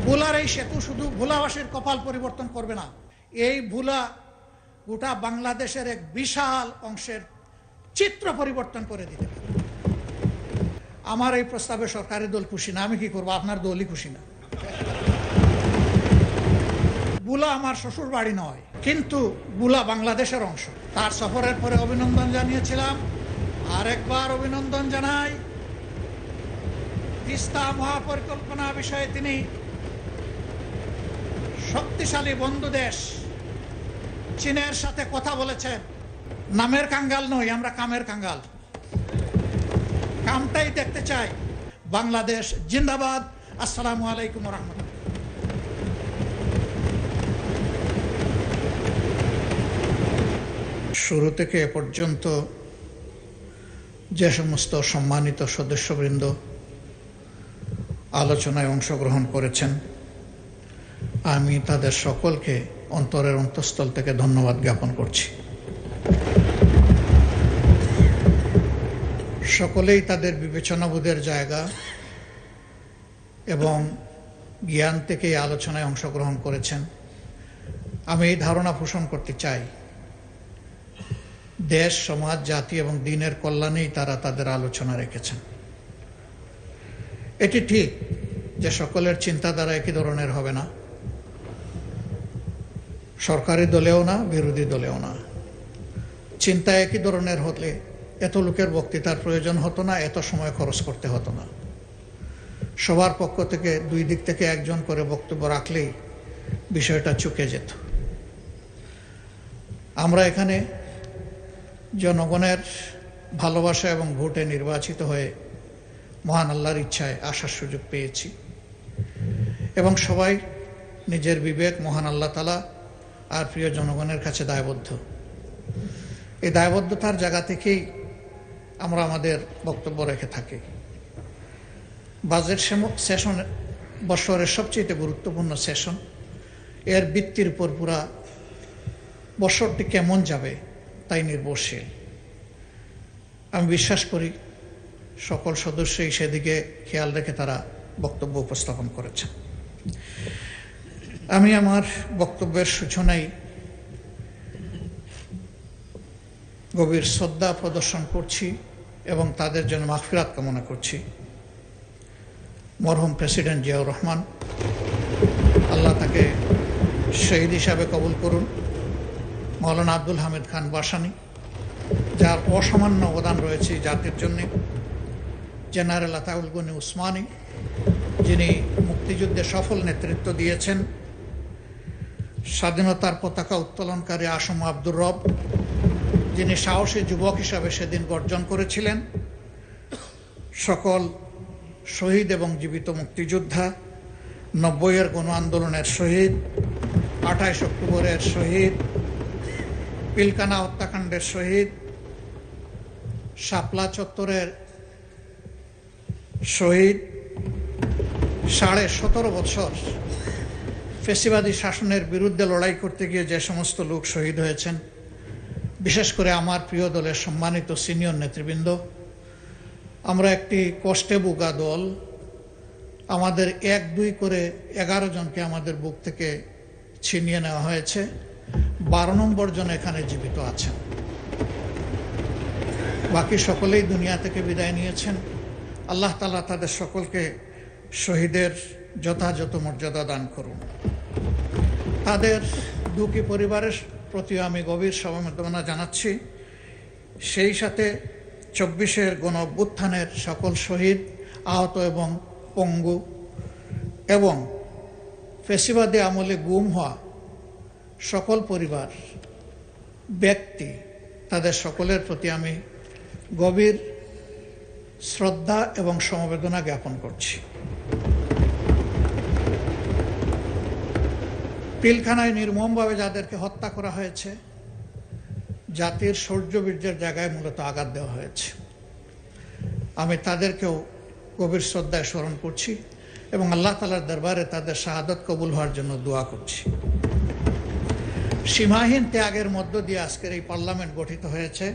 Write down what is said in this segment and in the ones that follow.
ভোলার এই সেতু শুধু ভোলাবাসীর কপাল পরিবর্তন করবে না, এই ভোলা গোটা বাংলাদেশের এক বিশাল অংশের চিত্র পরিবর্তন করে দিতে পারে। আমার এই প্রস্তাবে সরকারি দল খুশি না, আমি কি করবো, আপনার দলই খুশি না। ভোলা আমার শ্বশুর বাড়ি নয়, কিন্তু ভোলা বাংলাদেশের অংশ। তার সফরের পরে অভিনন্দন জানিয়েছিলাম, আরেকবার অভিনন্দন জানাই। তিস্তা মহাপরিকল্পনা বিষয়ে তিনি শক্তিশালী বন্ধু দেশ চীনের সাথে কথা বলেছেন। নামের কাঙ্গাল নই আমরা, কামের কাঙ্গাল। কামটাই দেখতে চাই। বাংলাদেশ জিন্দাবাদ। আসসালামু আলাইকুম ওয়া রাহমাতুল্লাহ। শুরু থেকে এ পর্যন্ত যে সমস্ত সম্মানিত সদস্যবৃন্দ আলোচনায় অংশগ্রহণ করেছেন, আমি তাদের সকলকে অন্তরের অন্তঃস্থল থেকে ধন্যবাদ জ্ঞাপন করছি। সকলেই তাদের বিবেচনাবোধের জায়গা এবং জ্ঞান থেকে এই আলোচনায় অংশগ্রহণ করেছেন। আমি এই ধারণা পোষণ করতে চাই, দেশ, সমাজ, জাতি এবং দিনের কল্যাণেই তারা তাদের আলোচনা রেখেছেন। এটি ঠিক যে সকলের চিন্তাধারা একই ধরনের হবে না, সরকারি দলেও না, বিরোধী দলেও না। চিন্তা একই ধরনের হলে এত লোকের বক্তৃতার প্রয়োজন হতো না, এত সময় খরচ করতে হতো না। সবার পক্ষ থেকে দুই দিক থেকে একজন করে বক্তব্য রাখলেই বিষয়টা চুকে যেত। আমরা এখানে জনগণের ভালোবাসা এবং ভোটে নির্বাচিত হয়ে মহান আল্লাহর ইচ্ছায় আসার সুযোগ পেয়েছি এবং সবাই নিজের বিবেক, মহান আল্লাহ তাআলা আর প্রিয় জনগণের কাছে দায়বদ্ধ। এই দায়বদ্ধতার জায়গা থেকেই আমরা আমাদের বক্তব্য রেখে থাকি। বাজেট সেশন বছরের সবচেয়ে গুরুত্বপূর্ণ সেশন। এর ভিত্তির উপর পুরা বছরটি কেমন যাবে তাই নির্ভরশীল। আমি বিশ্বাস করি সকল সদস্যই সেদিকে খেয়াল রেখে তারা বক্তব্য উপস্থাপন করেছেন। আমি আমার বক্তব্যের সূচনায় গভীর শ্রদ্ধা প্রদর্শন করছি এবং তাদের জন্য মাগফিরাত কামনা করছি। মরহুম প্রেসিডেন্ট জিয়াউর রহমান, আল্লাহ তাকে শহীদ হিসাবে কবুল করুন। মৌলানা আব্দুল হামিদ খান ভাসানী, যার অসামান্য অবদান রয়েছে জাতির জন্যে। জেনারেল আতাউল গনি উসমানী, যিনি মুক্তিযুদ্ধে সফল নেতৃত্ব দিয়েছেন। স্বাধীনতার পতাকা উত্তোলনকারী আসম আব্দুর রব, যিনি সাহসী যুবক হিসাবে সেদিন গর্জন করেছিলেন। সকল শহীদ এবং জীবিত মুক্তিযোদ্ধা, 90-এর গণ আন্দোলনের শহীদ, 28 অক্টোবরের শহীদ, পিলকানা হত্যাকাণ্ডের শহীদ, শাপলা চত্বরের শহীদ, 17.5 বছর ফ্যাসিবাদী শাসনের বিরুদ্ধে লড়াই করতে গিয়ে যে সমস্ত লোক শহীদ হয়েছেন, বিশেষ করে আমার প্রিয় দলের সম্মানিত সিনিয়র নেতৃবৃন্দ। আমরা একটি কষ্টে ভোগা দল। আমাদের 1-2 করে 11 জনকে আমাদের বুক থেকে ছিনিয়ে নেওয়া হয়েছে। 12 নম্বর জন এখানে জীবিত আছেন, বাকি সকলেই দুনিয়া থেকে বিদায় নিয়েছেন। আল্লাহ তাআলা তাদের সকলকে শহীদের যথাযথ মর্যাদা দান করুন। তাদের দুঃখী পরিবারের প্রতিও আমি গভীর সমবেদনা জানাচ্ছি। সেই সাথে 24-এর গণ অভ্যুত্থানের সকল শহীদ, আহত এবং পঙ্গু এবং ফ্যাসিবাদী আমলে গুম হওয়া সকল পরিবার, ব্যক্তি, তাদের সকলের প্রতি আমি গভীর শ্রদ্ধা এবং সমবেদনা জ্ঞাপন করছি। পিলখানায় নির্মমভাবে যাদেরকে হত্যা করা হয়েছে, জাতির শৌর্যবীর্যের জায়গায় মূলত আঘাত দেওয়া হয়েছে। আমি তাদেরকেও গভীর শ্রদ্ধায় স্মরণ করছি এবং আল্লাহ তাআলার দরবারে তাদের শাহাদত কবুল হওয়ার জন্য দোয়া করছি। সীমাহীন ত্যাগের মধ্য দিয়ে আজকের এই পার্লামেন্ট গঠিত হয়েছে।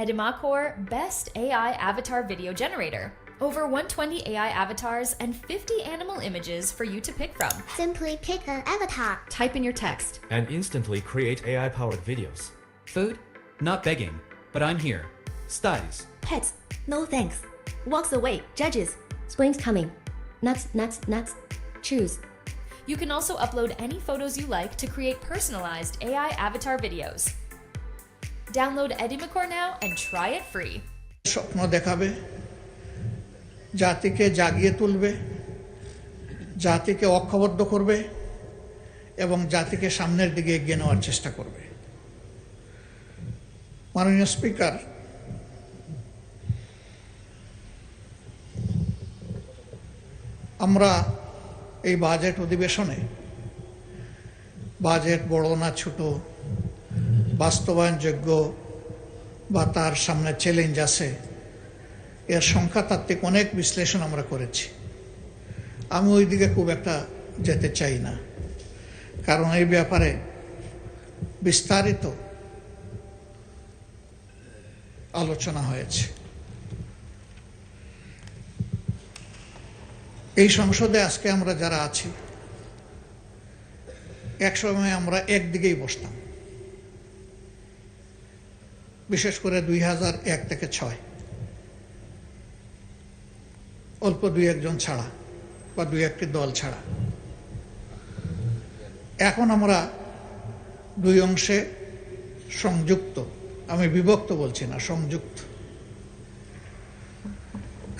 Edimacore Best AI Avatar Video Generator. Over 120 AI avatars and 50 animal images for you to pick from. Simply pick an avatar. Type in your text. And instantly create AI-powered videos. Food? Not begging, but I'm here. Studies. Pets? No thanks. Walks away. Judges. Spring's coming. Nuts, nuts, nuts. Choose. You can also upload any photos you like to create personalized AI avatar videos. Download Edimacore now and try it free. স্বপ্ন দেখাবে, জাতিকে জাগিয়ে তুলবে, জাতিকে ঐক্যবদ্ধ করবে এবং জাতিকে সামনের দিকে এগিয়ে নেওয়ার চেষ্টা করবে। মাননীয় স্পিকার, আমরা এই বাজেট অধিবেশনে বাজেট বড় না ছোট, বাস্তবায়নযোগ্য বা তার সামনে চ্যালেঞ্জ আছে, এর সংখ্যাতাত্ত্বিক অনেক বিশ্লেষণ আমরা করেছি। আমি ওই দিকে খুব একটা যেতে চাই না, কারণ এই ব্যাপারে বিস্তারিত আলোচনা হয়েছে। এই সংসদে আজকে আমরা যারা আছি, একসময় আমরা একদিকেই বসতাম, বিশেষ করে 2001 থেকে 6, অল্প দুই একজন ছাড়া বা দুই একটি দল ছাড়া। এখন আমরা দুই অংশে সংযুক্ত, আমি বিভক্ত বলছি না, সংযুক্ত।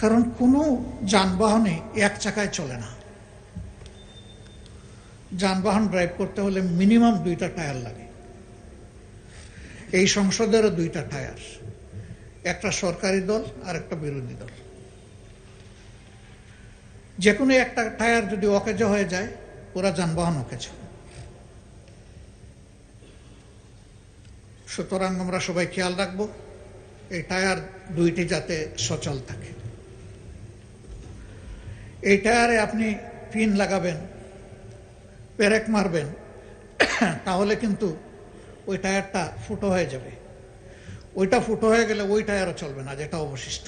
কারণ কোনো যানবাহনে এক চাকায় চলে না। যানবাহন ড্রাইভ করতে হলে মিনিমাম 2টা টায়ার লাগে। এই সংসদেরও 2টা টায়ার, একটা সরকারি দল আর একটা বিরোধী দল। যে কোনো একটা টায়ার যদি অকেজো হয়ে যায়, পুরা যানবাহন অকেজো। সুতরাং আমরা সবাই খেয়াল রাখবো এই টায়ার 2টি যাতে সচল থাকে। এই টায়ারে আপনি পিন লাগাবেন, পেরেক মারবেন, তাহলে কিন্তু ওই টায়ারটা ফুটো হয়ে যাবে। ওইটা ফুটো হয়ে গেলে ওই টায়ারও চলবে না, যেটা অবশিষ্ট।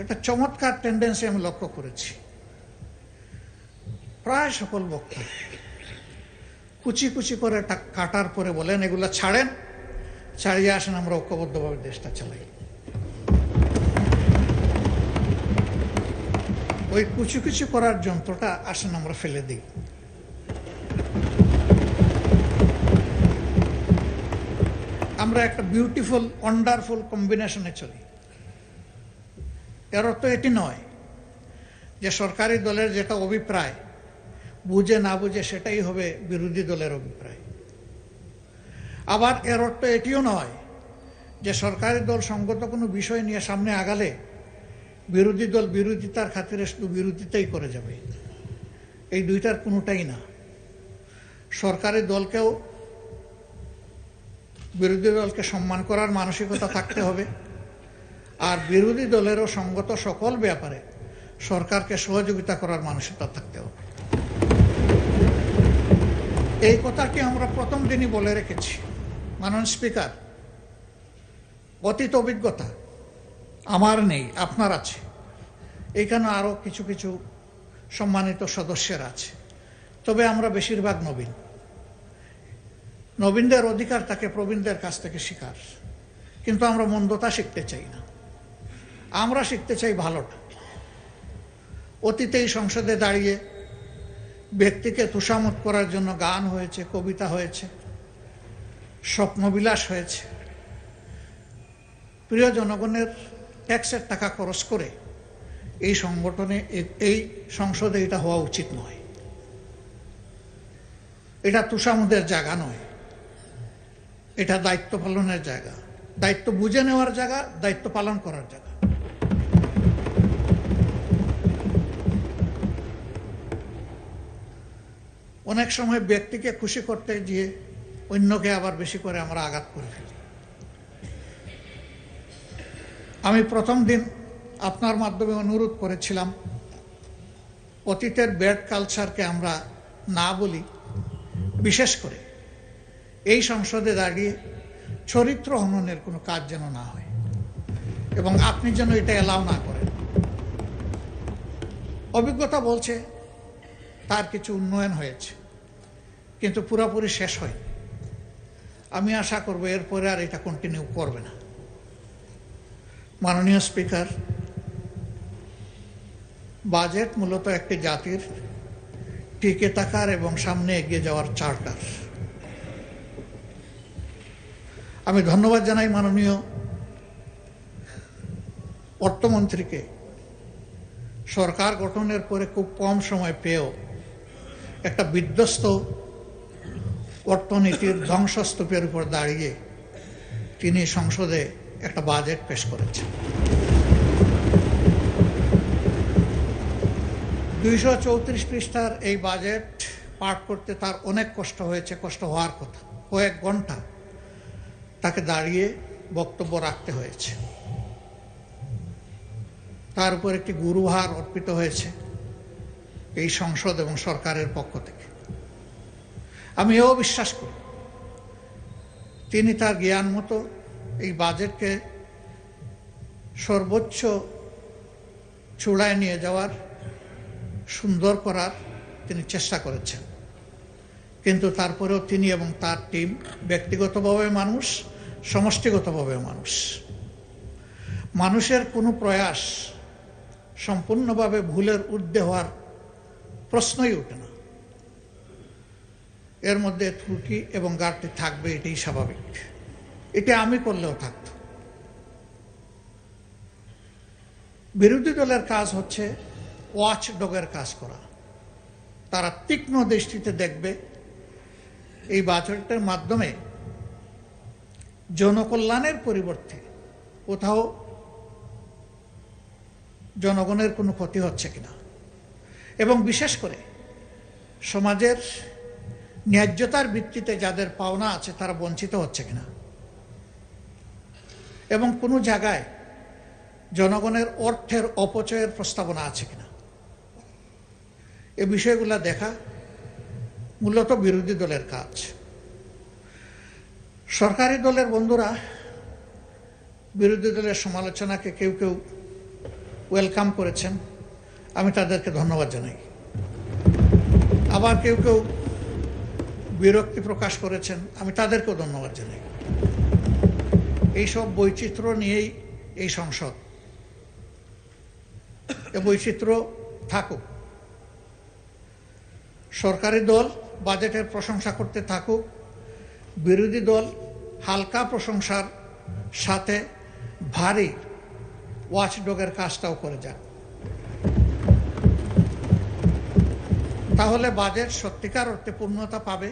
একটা চমৎকার টেন্ডেন্সি আমি লক্ষ্য করেছি। প্রায় সকল বক্তা কুচি কুচি করে কাটার পরে বলেন, এগুলা ছাড়েন, ছাড়িয়ে আসেন, আমরা ঐক্যবদ্ধভাবে দেশটা চালাই। ওই কুচি কুচি করার যন্ত্রটা আসেন আমরা ফেলে দিই। আমরা একটা বিউটিফুল ওয়ান্ডারফুল কম্বিনেশনে চলি। এর অর্থ এটি নয় যে সরকারি দলের যেটা অভিপ্রায়, বুঝে না বুঝে সেটাই হবে বিরোধী দলের অভিপ্রায়। আবার এর অর্থ এটিও নয় যে সরকারি দল সঙ্গত কোনো বিষয় নিয়ে সামনে আগালে বিরোধী দল বিরোধিতার খাতিরে শুধু বিরোধিতাই করে যাবে। এই দুইটার কোনোটাই না। সরকারি দলকেও বিরোধী দলকে সম্মান করার মানসিকতা থাকতে হবে, আর বিরোধী দলেরও সঙ্গত সকল ব্যাপারে সরকারকে সহযোগিতা করার মানসিকতা থাকতে হবে। এই কথাটি আমরা প্রথম দিনই বলে রেখেছি। মাননীয় স্পিকার, অতীত অভিজ্ঞতা আমার নেই, আপনার আছে। এইখানে আরও কিছু কিছু সম্মানিত সদস্যের আছে, তবে আমরা বেশিরভাগ নবীন। নবীনদের অধিকার থাকে প্রবীণদের কাছ থেকে শেখার, কিন্তু আমরা মন্দতা শিখতে চাই না, আমরা শিখতে চাই ভালোটা। অতীতেই সংসদে দাঁড়িয়ে ব্যক্তিকে তুষামত করার জন্য গান হয়েছে, কবিতা হয়েছে, স্বপ্নবিলাস হয়েছে। প্রিয় জনগণের ট্যাক্সের টাকা খরচ করে এই সংগঠনে, এই সংসদে এটা হওয়া উচিত নয়। এটা তুষামতের জায়গা নয়, এটা দায়িত্ব পালনের জায়গা, দায়িত্ব বুঝে নেওয়ার জায়গা, দায়িত্ব পালন করার জায়গা। অনেক সময় ব্যক্তিকে খুশি করতে গিয়ে অন্যকে আবার বেশি করে আমরা আঘাত করে ফেলি। আমি প্রথম দিন আপনার মাধ্যমে অনুরোধ করেছিলাম অতীতের ব্যাড কালচারকে আমরা না বলি, বিশেষ করে এই সংসদে দাঁড়িয়ে চরিত্র হননের কোনো কাজ যেন না হয় এবং আপনি যেন এটা এলাও না করেন। অভিজ্ঞতা বলছে তার কিছু উন্নয়ন হয়েছে, কিন্তু পুরোপুরি শেষ হয়নি। আমি আশা করব এরপরে আর এটা কন্টিনিউ করবে না। মাননীয় স্পিকার, বাজেট মূলত একটি জাতির টিকে থাকার এবং সামনে এগিয়ে যাওয়ার চার্টার। আমি ধন্যবাদ জানাই মাননীয় অর্থমন্ত্রীকে, সরকার গঠনের পরে খুব কম সময় পেয়েও একটা বিধ্বস্ত অর্থনীতির ধ্বংসস্তূপের উপর দাঁড়িয়ে তিনি সংসদে একটা বাজেট পেশ করেছেন। 234 পৃষ্ঠার এই বাজেট পাঠ করতে তার অনেক কষ্ট হয়েছে, কষ্ট হওয়ার কথা। কয়েক ঘন্টা তাকে দাঁড়িয়ে বক্তব্য রাখতে হয়েছে। তার উপর একটি গুরুভার অর্পিত হয়েছে এই সংসদ এবং সরকারের পক্ষ থেকে। আমি এও বিশ্বাস করি তিনি তার জ্ঞান মতো এই বাজেটকে সর্বোচ্চ চূড়ায় নিয়ে যাওয়ার, সুন্দর করার তিনি চেষ্টা করেছেন। কিন্তু তারপরেও তিনি এবং তার টিম ব্যক্তিগতভাবে মানুষ, সমষ্টিগতভাবে মানুষ। মানুষের কোনো প্রয়াস সম্পূর্ণভাবে ভুলের ঊর্ধ্বে হওয়ার প্রশ্নই ওঠে না। এর মধ্যে ত্রুটি এবং ঘাটতি থাকবে, এটাই স্বাভাবিক। এটা আমি করলেও থাকত। বিরোধী দলের কাজ হচ্ছে ওয়াচ ডগের কাজ করা। তারা তীক্ষ্ণ দৃষ্টিতে দেখবে এই বাজেটের মাধ্যমে জনকল্যাণের পরিবর্তে কোথাও জনগণের কোনো ক্ষতি হচ্ছে কিনা, এবং বিশেষ করে সমাজের ন্যায্যতার ভিত্তিতে যাদের পাওনা আছে তারা বঞ্চিত হচ্ছে কিনা, এবং কোনো জায়গায় জনগণের অর্থের অপচয়ের প্রস্তাবনা আছে কিনা, এই বিষয়গুলো দেখা মূলত বিরোধী দলের কাজ। সরকারি দলের বন্ধুরা বিরোধী দলের সমালোচনাকে কেউ কেউ ওয়েলকাম করেছেন, আমি তাদেরকে ধন্যবাদ জানাই। আবার কেউ কেউ বিরক্তি প্রকাশ করেছেন, আমি তাদেরকেও ধন্যবাদ জানাই। এইসব বৈচিত্র্য নিয়েই এই সংসদ, এ বৈচিত্র্য থাকুক। সরকারি দল বাজেটের প্রশংসা করতে থাকুক, বিরোধী দল হালকা প্রশংসার সাথে ভারী ওয়াচডগের কাজটাও করে যাক। তাহলে বাজেট সত্যিকার অর্থে পূর্ণতা পাবে,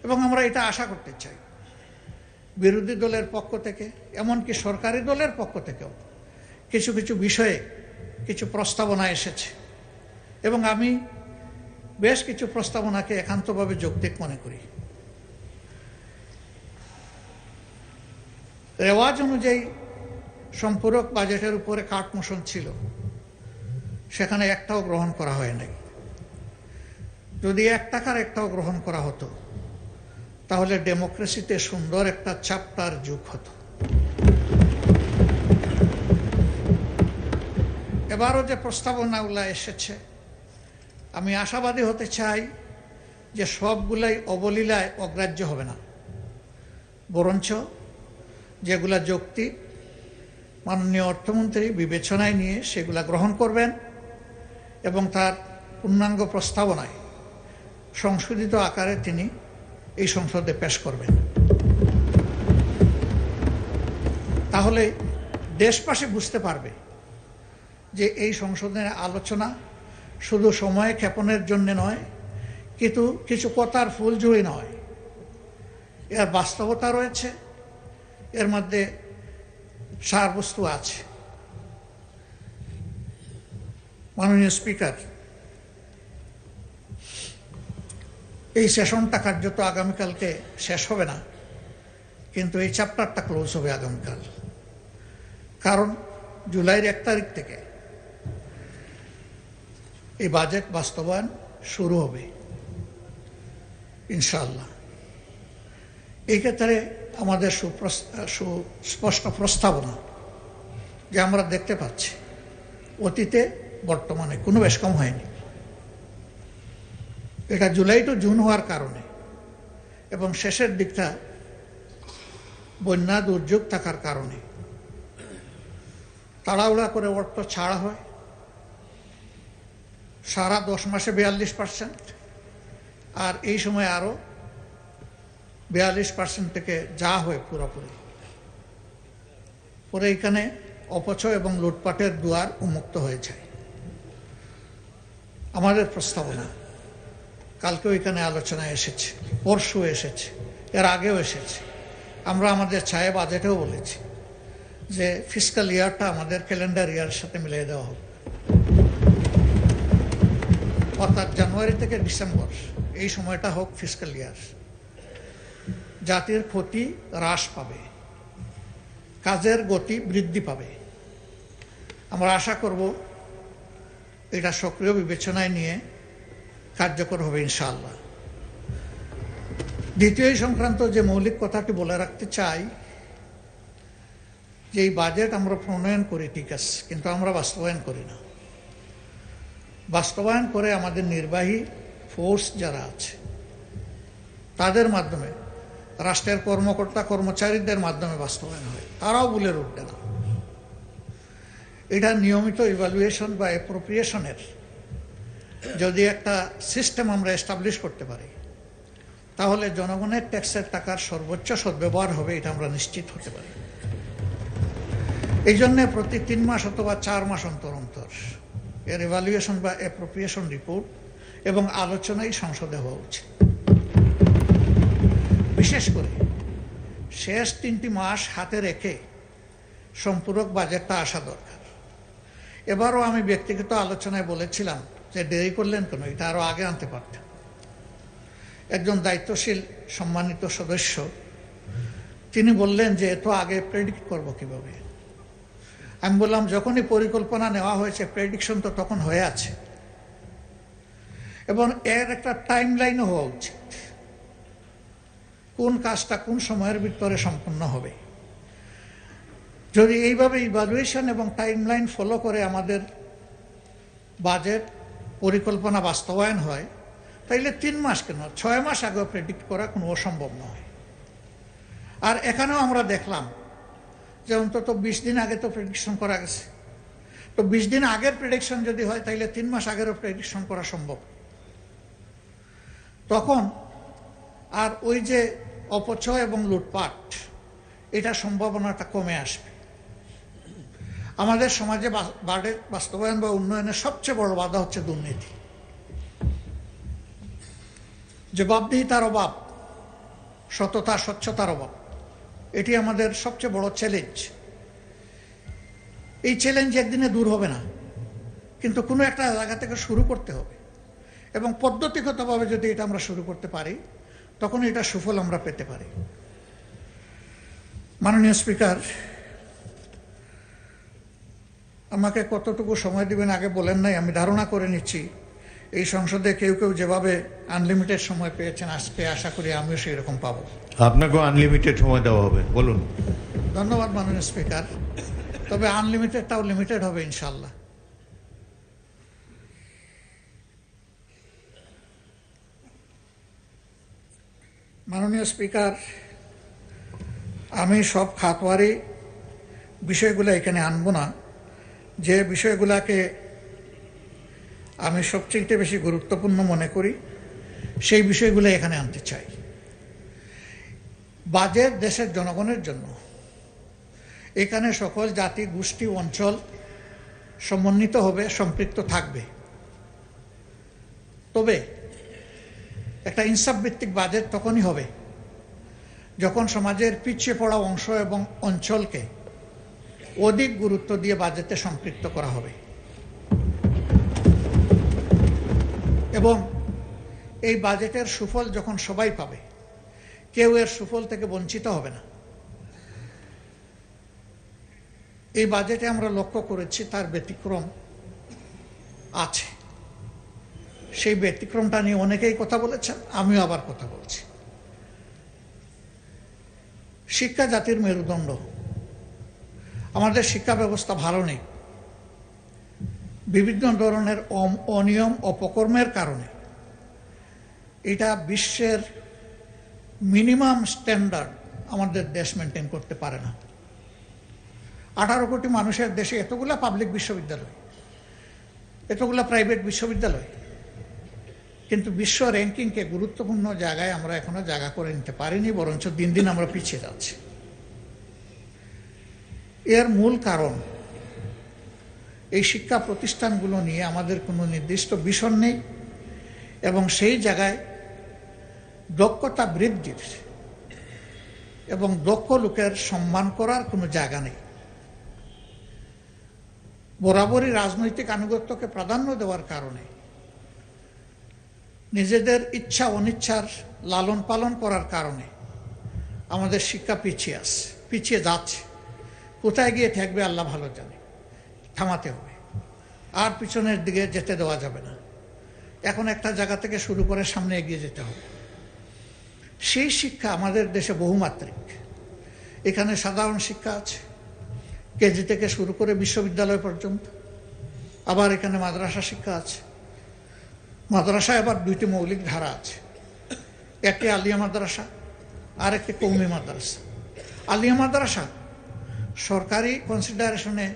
এবং আমরা এটা আশা করতে চাই। বিরোধী দলের পক্ষ থেকে, এমনকি সরকারি দলের পক্ষ থেকেও কিছু কিছু বিষয়ে কিছু প্রস্তাবনা এসেছে, এবং আমি বেশ কিছু প্রস্তাবনাকে একান্তভাবে যৌক্তিক মনে করি। রেওয়াজ অনুযায়ী সম্পূরক বাজেটের উপরে কাট মোশন ছিল, সেখানে একটাও গ্রহণ করা হয় নাই। যদি 1 টাকার একটাও গ্রহণ করা হতো তাহলে ডেমোক্রেসিতে সুন্দর একটা চ্যাপ্টার যোগ হতো। এবারও যে প্রস্তাবনাগুলো এসেছে, আমি আশাবাদী হতে চাই যে সবগুলাই অবলীলায় অগ্রাহ্য হবে না, বরঞ্চ যেগুলা যৌক্তিক মাননীয় অর্থমন্ত্রী বিবেচনায় নিয়ে সেগুলা গ্রহণ করবেন এবং তার পূর্ণাঙ্গ প্রস্তাবনায় সংশোধিত আকারে তিনি এই সংসদে পেশ করবেন। তাহলে দেশবাসী বুঝতে পারবে যে এই সংসদের আলোচনা শুধু সময় ক্ষেপণের জন্য নয়, কিন্তু কিছু কথার ফুলঝুরি নয়, এর বাস্তবতা রয়েছে, এর মধ্যে সারবস্তু আছে। মাননীয় স্পিকার, এই সেশনটা কার্যত আগামীকালকে শেষ হবে না, কিন্তু এই চ্যাপ্টারটা ক্লোজ হবে আগামীকাল। কারণ জুলাইয়ের 1 তারিখ থেকে এই বাজেট বাস্তবায়ন শুরু হবে ইনশাআল্লাহ। এই ক্ষেত্রে আমাদের সুস্পষ্ট প্রস্তাবনা যে আমরা দেখতে পাচ্ছি অতীতে বর্তমানে কোনো বেশ কম হয়নি। এটা জুলাই টু জুন হওয়ার কারণে এবং শেষের দিকটা বন্যা দুর্যোগ থাকার কারণে তাড়াহুড়া করে অর্থ ছাড়া হয়। সারা 10 মাসে 42%, আর এই সময় আরো 42% থেকে যা হয় পুরোপুরি। পরে এখানে অপচয় এবং লুটপাটের দুয়ার উন্মুক্ত হয়ে যায়। আমাদের প্রস্তাবনা কালকেও এখানে আলোচনায় এসেছে, পরশু এসেছে, এর আগেও এসেছে। আমরা আমাদের ছায়া বাজেটেও বলেছি যে ফিসকাল ইয়ারটা আমাদের ক্যালেন্ডার ইয়ারের সাথে মিলিয়ে দেওয়া হোক, অর্থাৎ জানুয়ারি থেকে ডিসেম্বর এই সময়টা হোক ফিসকাল ইয়ার। জাতির ক্ষতি হ্রাস পাবে, কাজের গতি বৃদ্ধি পাবে। আমরা আশা করব এটা সক্রিয় বিবেচনায় নিয়ে কার্যকর হবে ইনশাআল্লাহ। দ্বিতীয় সংক্রান্ত যে মৌলিক কথাটি বলে রাখতে চাই যে এই বাজেট আমরা প্রণয়ন করি ঠিক আছে, কিন্তু আমরা বাস্তবায়ন করি না। বাস্তবায়ন করে আমাদের নির্বাহী ফোর্স যারা আছে তাদের মাধ্যমে, রাষ্ট্রের কর্মকর্তা কর্মচারীদের মাধ্যমে বাস্তবায়ন হয়, তারাও ভুলে উঠবে না। এটা নিয়মিত ইভ্যালুয়েশন বা অ্যাপ্রোপ্রিয়েশনের যদি একটা সিস্টেম আমরা এস্টাবলিশ করতে পারি তাহলে জনগণের ট্যাক্সের টাকার সর্বোচ্চ সদ্ব্যবহার হবে, এটা আমরা নিশ্চিত হতে পারি। এই জন্যে প্রতি 3 মাস অথবা 4 মাস অন্তর অন্তর এর ইভ্যালুয়েশন বা অ্যাপ্রোপ্রিয়েশন রিপোর্ট এবং আলোচনাই সংসদে হওয়া উচিত। বিশেষ করে শেষ 3টি মাস হাতে রেখে সম্পূরক বাজেটটা আসা দরকার। এবারও আমি ব্যক্তিগত আলোচনায় বলেছিলাম যে দেরি করলেন কেন, এটা আরো আগে আনতে পারতেন। একজন দায়িত্বশীল সম্মানিত সদস্য তিনি বললেন যে এত আগে প্রেডিক্ট করব কিভাবে। আমি বললাম যখনই পরিকল্পনা নেওয়া হয়েছে প্রেডিকশন তো তখন হয়ে আছে, এবং এর একটা টাইম লাইনও হওয়া উচিত, কোন কাজটা কোন সময়ের ভিতরে সম্পন্ন হবে। যদি এইভাবে ইভ্যালুয়েশন এবং টাইম লাইন ফলো করে আমাদের বাজেট পরিকল্পনা বাস্তবায়ন হয় তাইলে 3 মাস কেন 6 মাস আগেও প্রেডিক্ট করা কোনো অসম্ভব নয়। আর এখানেও আমরা দেখলাম যে অন্তত 20 দিন আগে তো প্রেডিকশন করা গেছে। তো 20 দিন আগের প্রেডিকশন যদি হয় তাইলে 3 মাস আগেরও প্রেডিকশন করা সম্ভব। তখন আর ওই যে অপচয় এবং লুটপাট এটা সম্ভাবনাটা কমে আসবে। আমাদের সমাজে বাজেট বাস্তবায়ন বা উন্নয়নের সবচেয়ে বড় বাধা হচ্ছে দুর্নীতি, জবাবদিহিতার অভাব, সততা স্বচ্ছতার অভাব। এটি আমাদের সবচেয়ে বড় চ্যালেঞ্জ। এই চ্যালেঞ্জ একদিনে দূর হবে না, কিন্তু কোনো একটা জায়গা থেকে শুরু করতে হবে, এবং পদ্ধতিগতভাবে যদি এটা আমরা শুরু করতে পারি তখন এটা সুফল আমরা পেতে পারি। মাননীয় স্পিকার, আমাকে কতটুকু সময় দিবেন আগে বলেন নাই, আমি ধারণা করে নিচ্ছি এই সংসদে কেউ কেউ যেভাবে আনলিমিটেড সময় পেয়েছেন আজকে আশা করি আমিও সেই রকম পাবো। আপনাকেও আনলিমিটেড সময় দেওয়া হবে, বলুন। ধন্যবাদ মাননীয় স্পিকার, তবে আনলিমিটেডটাও লিমিটেড হবে ইনশাল্লাহ। মাননীয় স্পিকার, আমি সব খাতওয়ারি বিষয়গুলো এখানে আনবো না। যে বিষয়গুলোকে আমি সবচেয়ে বেশি গুরুত্বপূর্ণ মনে করি সেই বিষয়গুলো এখানে আনতে চাই। বাজেট দেশের জনগণের জন্য, এখানে সকল জাতি গোষ্ঠী অঞ্চল সমন্বিত হবে, সম্পৃক্ত থাকবে। তবে একটা ইনসাফ ভিত্তিক বাজেট তখনই হবে যখন সমাজের পিছিয়ে পড়া অংশ এবং অঞ্চলকে অধিক গুরুত্ব দিয়ে বাজেটে সম্পৃক্ত করা হবে, এবং এই বাজেটের সুফল যখন সবাই পাবে, কেউ এর সুফল থেকে বঞ্চিত হবে না। এই বাজেটে আমরা লক্ষ্য করেছি তার ব্যতিক্রম আছে। সেই ব্যতিক্রমটা নিয়ে অনেকেই কথা বলেছেন, আমিও আবার কথা বলছি। শিক্ষা জাতির মেরুদণ্ড। আমাদের শিক্ষা ব্যবস্থা ভালো নেই। বিভিন্ন ধরনের অনিয়ম অপকর্মের কারণে এটা বিশ্বের মিনিমাম স্ট্যান্ডার্ড আমাদের দেশ মেনটেন করতে পারে না। 18 কোটি মানুষের দেশে এতগুলা পাবলিক বিশ্ববিদ্যালয়, এতগুলা প্রাইভেট বিশ্ববিদ্যালয়, কিন্তু বিশ্ব র্যাঙ্কিংকে গুরুত্বপূর্ণ জায়গায় আমরা এখনো জায়গা করে নিতে পারিনি, বরঞ্চ দিন দিন আমরা পিছিয়ে যাচ্ছি। এর মূল কারণ এই শিক্ষা প্রতিষ্ঠানগুলো নিয়ে আমাদের কোনো নির্দিষ্ট ভিশন নেই এবং সেই জায়গায় দক্ষতা বৃদ্ধির এবং দক্ষ লোকের সম্মান করার কোনো জায়গা নেই। বরাবরই রাজনৈতিক আনুগত্যকে প্রাধান্য দেওয়ার কারণে নিজেদের ইচ্ছা অনিচ্ছার লালন পালন করার কারণে আমাদের শিক্ষা পিছিয়ে যাচ্ছে। কোথায় গিয়ে ঠেকবে আল্লাহ ভালো জানে। থামাতে হবে, আর পিছনের দিকে যেতে দেওয়া যাবে না। এখন একটা জায়গা থেকে শুরু করে সামনে এগিয়ে যেতে হবে। সেই শিক্ষা আমাদের দেশে বহুমাত্রিক। এখানে সাধারণ শিক্ষা আছে, কেজি থেকে শুরু করে বিশ্ববিদ্যালয় পর্যন্ত। আবার এখানে মাদ্রাসা শিক্ষা আছে। মাদ্রাসায় আবার 2টি মৌলিক ধারা আছে, একটি আলিয়া মাদ্রাসা আর একটি কৌমি মাদ্রাসা। আলিয়া মাদ্রাসা সরকারি কনসিডারেশনে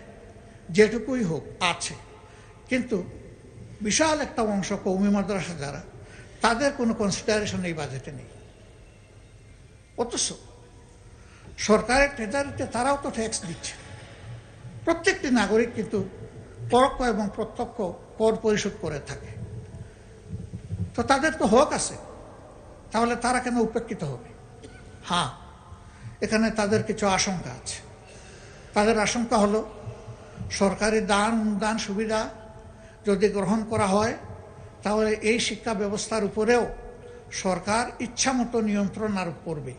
যেটুকুই হোক আছে, কিন্তু বিশাল একটা অংশ কৌমি মাদ্রাসা যারা, তাদের কোনো কনসিডারেশন এই বাজেটে নেই। অথচ সরকারের ট্রেজারিতে তারাও তো ট্যাক্স দিচ্ছে। প্রত্যেকটি নাগরিক কিন্তু পরোক্ষ এবং প্রত্যক্ষ কর পরিশোধ করে থাকে, তো তাদের তো হক আছে, তাহলে তারা কেন উপেক্ষিত হবে? হ্যাঁ, এখানে তাদের কিছু আশঙ্কা আছে। তাদের আশঙ্কা হলো সরকারি দান সুবিধা যদি গ্রহণ করা হয় তাহলে এই শিক্ষা ব্যবস্থার উপরেও সরকার ইচ্ছামতো নিয়ন্ত্রণ আরোপ করবে।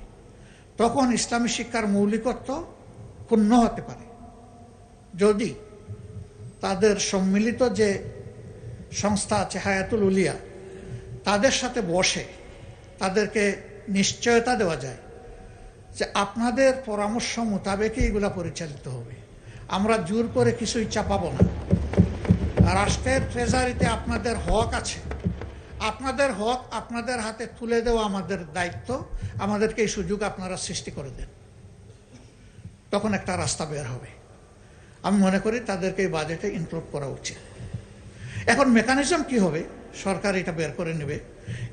তখন ইসলামী শিক্ষার মৌলিকত্ব ক্ষুণ্ণ হতে পারে। যদি তাদের সম্মিলিত যে সংস্থা আছে হায়াতুল উলিয়া, তাদের সাথে বসে তাদেরকে নিশ্চয়তা দেওয়া যায় যে আপনাদের পরামর্শ মোতাবেকই এগুলা পরিচালিত হবে, আমরা জোর করে কিছুই চাপাবো না। রাষ্ট্রের ট্রেজারিতে আপনাদের হক আছে, আপনাদের হক আপনাদের হাতে তুলে দেওয়া আমাদের দায়িত্ব, আমাদেরকে এই সুযোগ আপনারা সৃষ্টি করে দেন। তখন একটা রাস্তা বের হবে। আমি মনে করি তাদেরকে এই বাজেটে ইনক্লুড করা উচিত। এখন মেকানিজম কি হবে, সরকার এটা বের করে নেবে।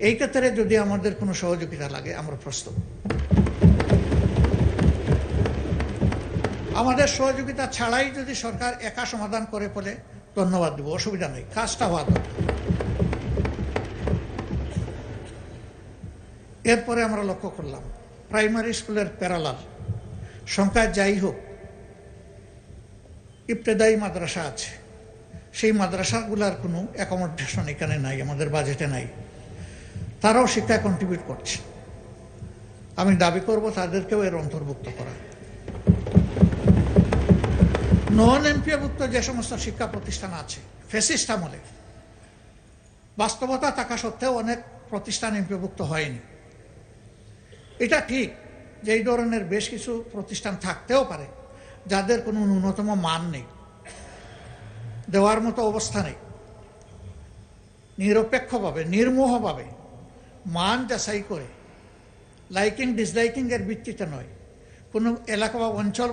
এই ক্ষেত্রে যদি আমাদের কোনো সহযোগিতা লাগে আমরা প্রস্তুত। আমাদের সহযোগিতা ছাড়াই যদি সরকার একা সমাধান করে বলে ধন্যবাদ দেব, অসুবিধা নেই, কাজটা হওয়া দরকার। এরপরে আমরা লক্ষ্য করলাম প্রাইমারি স্কুলের প্যারালাল সংখ্যায় যাই হোক ইবতেদায়ী মাদ্রাসা আছে, সেই মাদ্রাসাগুলার কোনো অ্যাকোমোডেশন এখানে নাই, আমাদের বাজেটে নাই। তারাও শিক্ষায় কন্ট্রিবিউট করছে। আমি দাবি করব তাদেরকেও এর অন্তর্ভুক্ত করা। নন এমপিওভুক্ত যে সমস্ত শিক্ষা প্রতিষ্ঠান আছে ফ্যাসিস্ট আমলে, বাস্তবতা থাকা সত্ত্বেও অনেক প্রতিষ্ঠান এমপিওভুক্ত হয়নি। এটা ঠিক যে এই ধরনের বেশ কিছু প্রতিষ্ঠান থাকতেও পারে যাদের কোনো ন্যূনতম মান নেই, দেওয়ার মতো অবস্থা নেই। নিরপেক্ষভাবে নির্মোহভাবে মান যাচাই করে লাইকিং ডিসলাইকিং এর ভিত্তিতে নয়, কোনো এলাকা বা অঞ্চল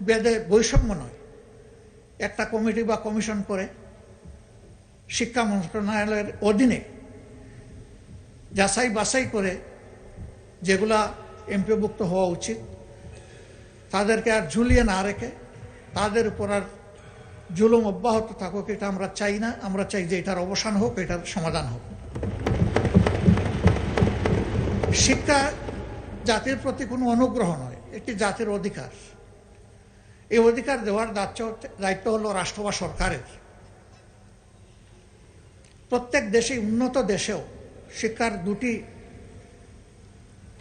বেদে বৈষম্য নয়, একটা কমিটি বা কমিশন করে শিক্ষা মন্ত্রণালয়ের অধীনে যাচাই বাছাই করে যেগুলা এমপিওভুক্ত হওয়া উচিত তাদেরকে আর ঝুলিয়ে না রেখে তাদের উপর আর জুলুম অব্যাহত থাকুক, এটা আমরা চাই না। আমরা চাই যে এটার অবসান হোক, এটার সমাধান হোক। শিক্ষা জাতির প্রতি কোনো অনুগ্রহ নয়, একটি জাতির অধিকার। এই অধিকার দেওয়ার দায়িত্ব হলো রাষ্ট্র বা সরকারের। প্রত্যেক দেশে, উন্নত দেশেও শিক্ষার 2টি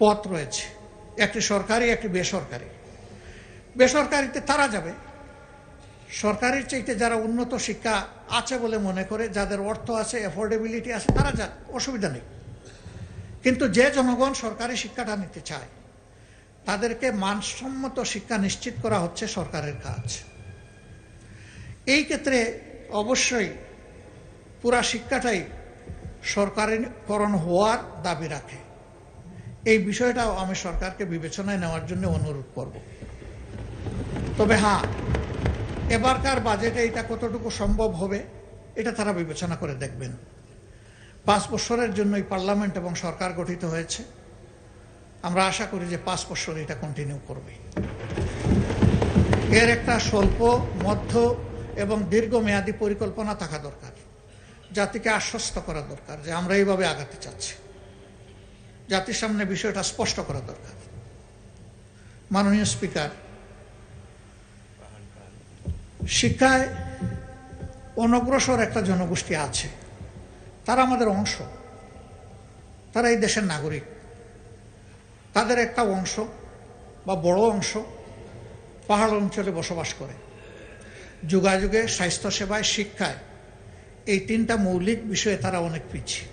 পথ রয়েছে, একটি সরকারি, একটি বেসরকারি। বেসরকারিতে তারা যাবে, সরকারির চাইতে যারা উন্নত শিক্ষা আছে বলে মনে করে, যাদের অর্থ আছে, অ্যাফোর্ডেবিলিটি আছে, তারা যাক, অসুবিধা নেই। কিন্তু যে জনগণ সরকারি শিক্ষাটা নিতে চায় তাদেরকে মানসম্মত শিক্ষা নিশ্চিত করা হচ্ছে সরকারের কাজ। এই ক্ষেত্রে অবশ্যই পুরা শিক্ষাটাই সরকারিকরণ হওয়ার দাবি রাখে। এই বিষয়টাও আমি সরকারকে বিবেচনায় নেওয়ার জন্য অনুরোধ করব। তবে হ্যাঁ, এবারকার বাজেটে এটা কতটুকু সম্ভব হবে এটা তারা বিবেচনা করে দেখবেন। 5 বছরের জন্যই পার্লামেন্ট এবং সরকার গঠিত হয়েছে। আমরা আশা করি যে 5 বছর এটা কন্টিনিউ করবে। এর একটা স্বল্প, মধ্য এবং দীর্ঘমেয়াদী পরিকল্পনা থাকা দরকার। জাতিকে আশ্বস্ত করা দরকার যে আমরা এইভাবে আগাতে চাচ্ছি। জাতির সামনে বিষয়টা স্পষ্ট করা দরকার। মাননীয় স্পিকার, শিক্ষায় অনগ্রসর একটা জনগোষ্ঠী আছে, তারা আমাদের অংশ, তারা এই দেশের নাগরিক। তাদের একটা অংশ বা বড় অংশ পাহাড় অঞ্চলে বসবাস করে। যোগাযোগে, স্বাস্থ্যসেবায়, শিক্ষায় এই 3টা মৌলিক বিষয়ে তারা অনেক পিছিয়ে,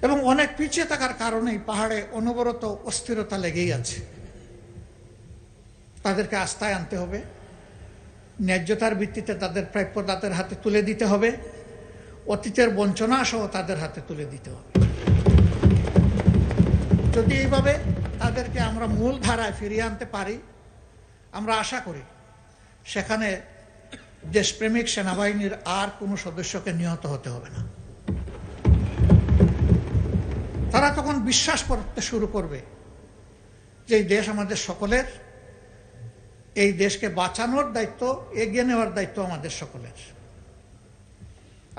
এবং অনেক পিছিয়ে থাকার কারণেই পাহাড়ে অনবরত অস্থিরতা লেগেই আছে। তাদেরকে আস্থায় আনতে হবে, ন্যায্যতার ভিত্তিতে তাদের প্রাপ্য তাদের হাতে তুলে দিতে হবে, অতীতের বঞ্চনা সহ তাদের হাতে তুলে দিতে হবে। যদি এইভাবে তাদেরকে আমরা মূল ধারায় ফিরিয়ে আনতে পারি, আমরা আশা করি সেখানে দেশপ্রেমিক সেনাবাহিনীর আর কোনো সদস্যকে নিহত হতে হবে না। তারা তখন বিশ্বাস করতে শুরু করবে যে এই দেশ আমাদের সকলের, এই দেশকে বাঁচানোর দায়িত্ব, এগিয়ে নেওয়ার দায়িত্ব আমাদের সকলের।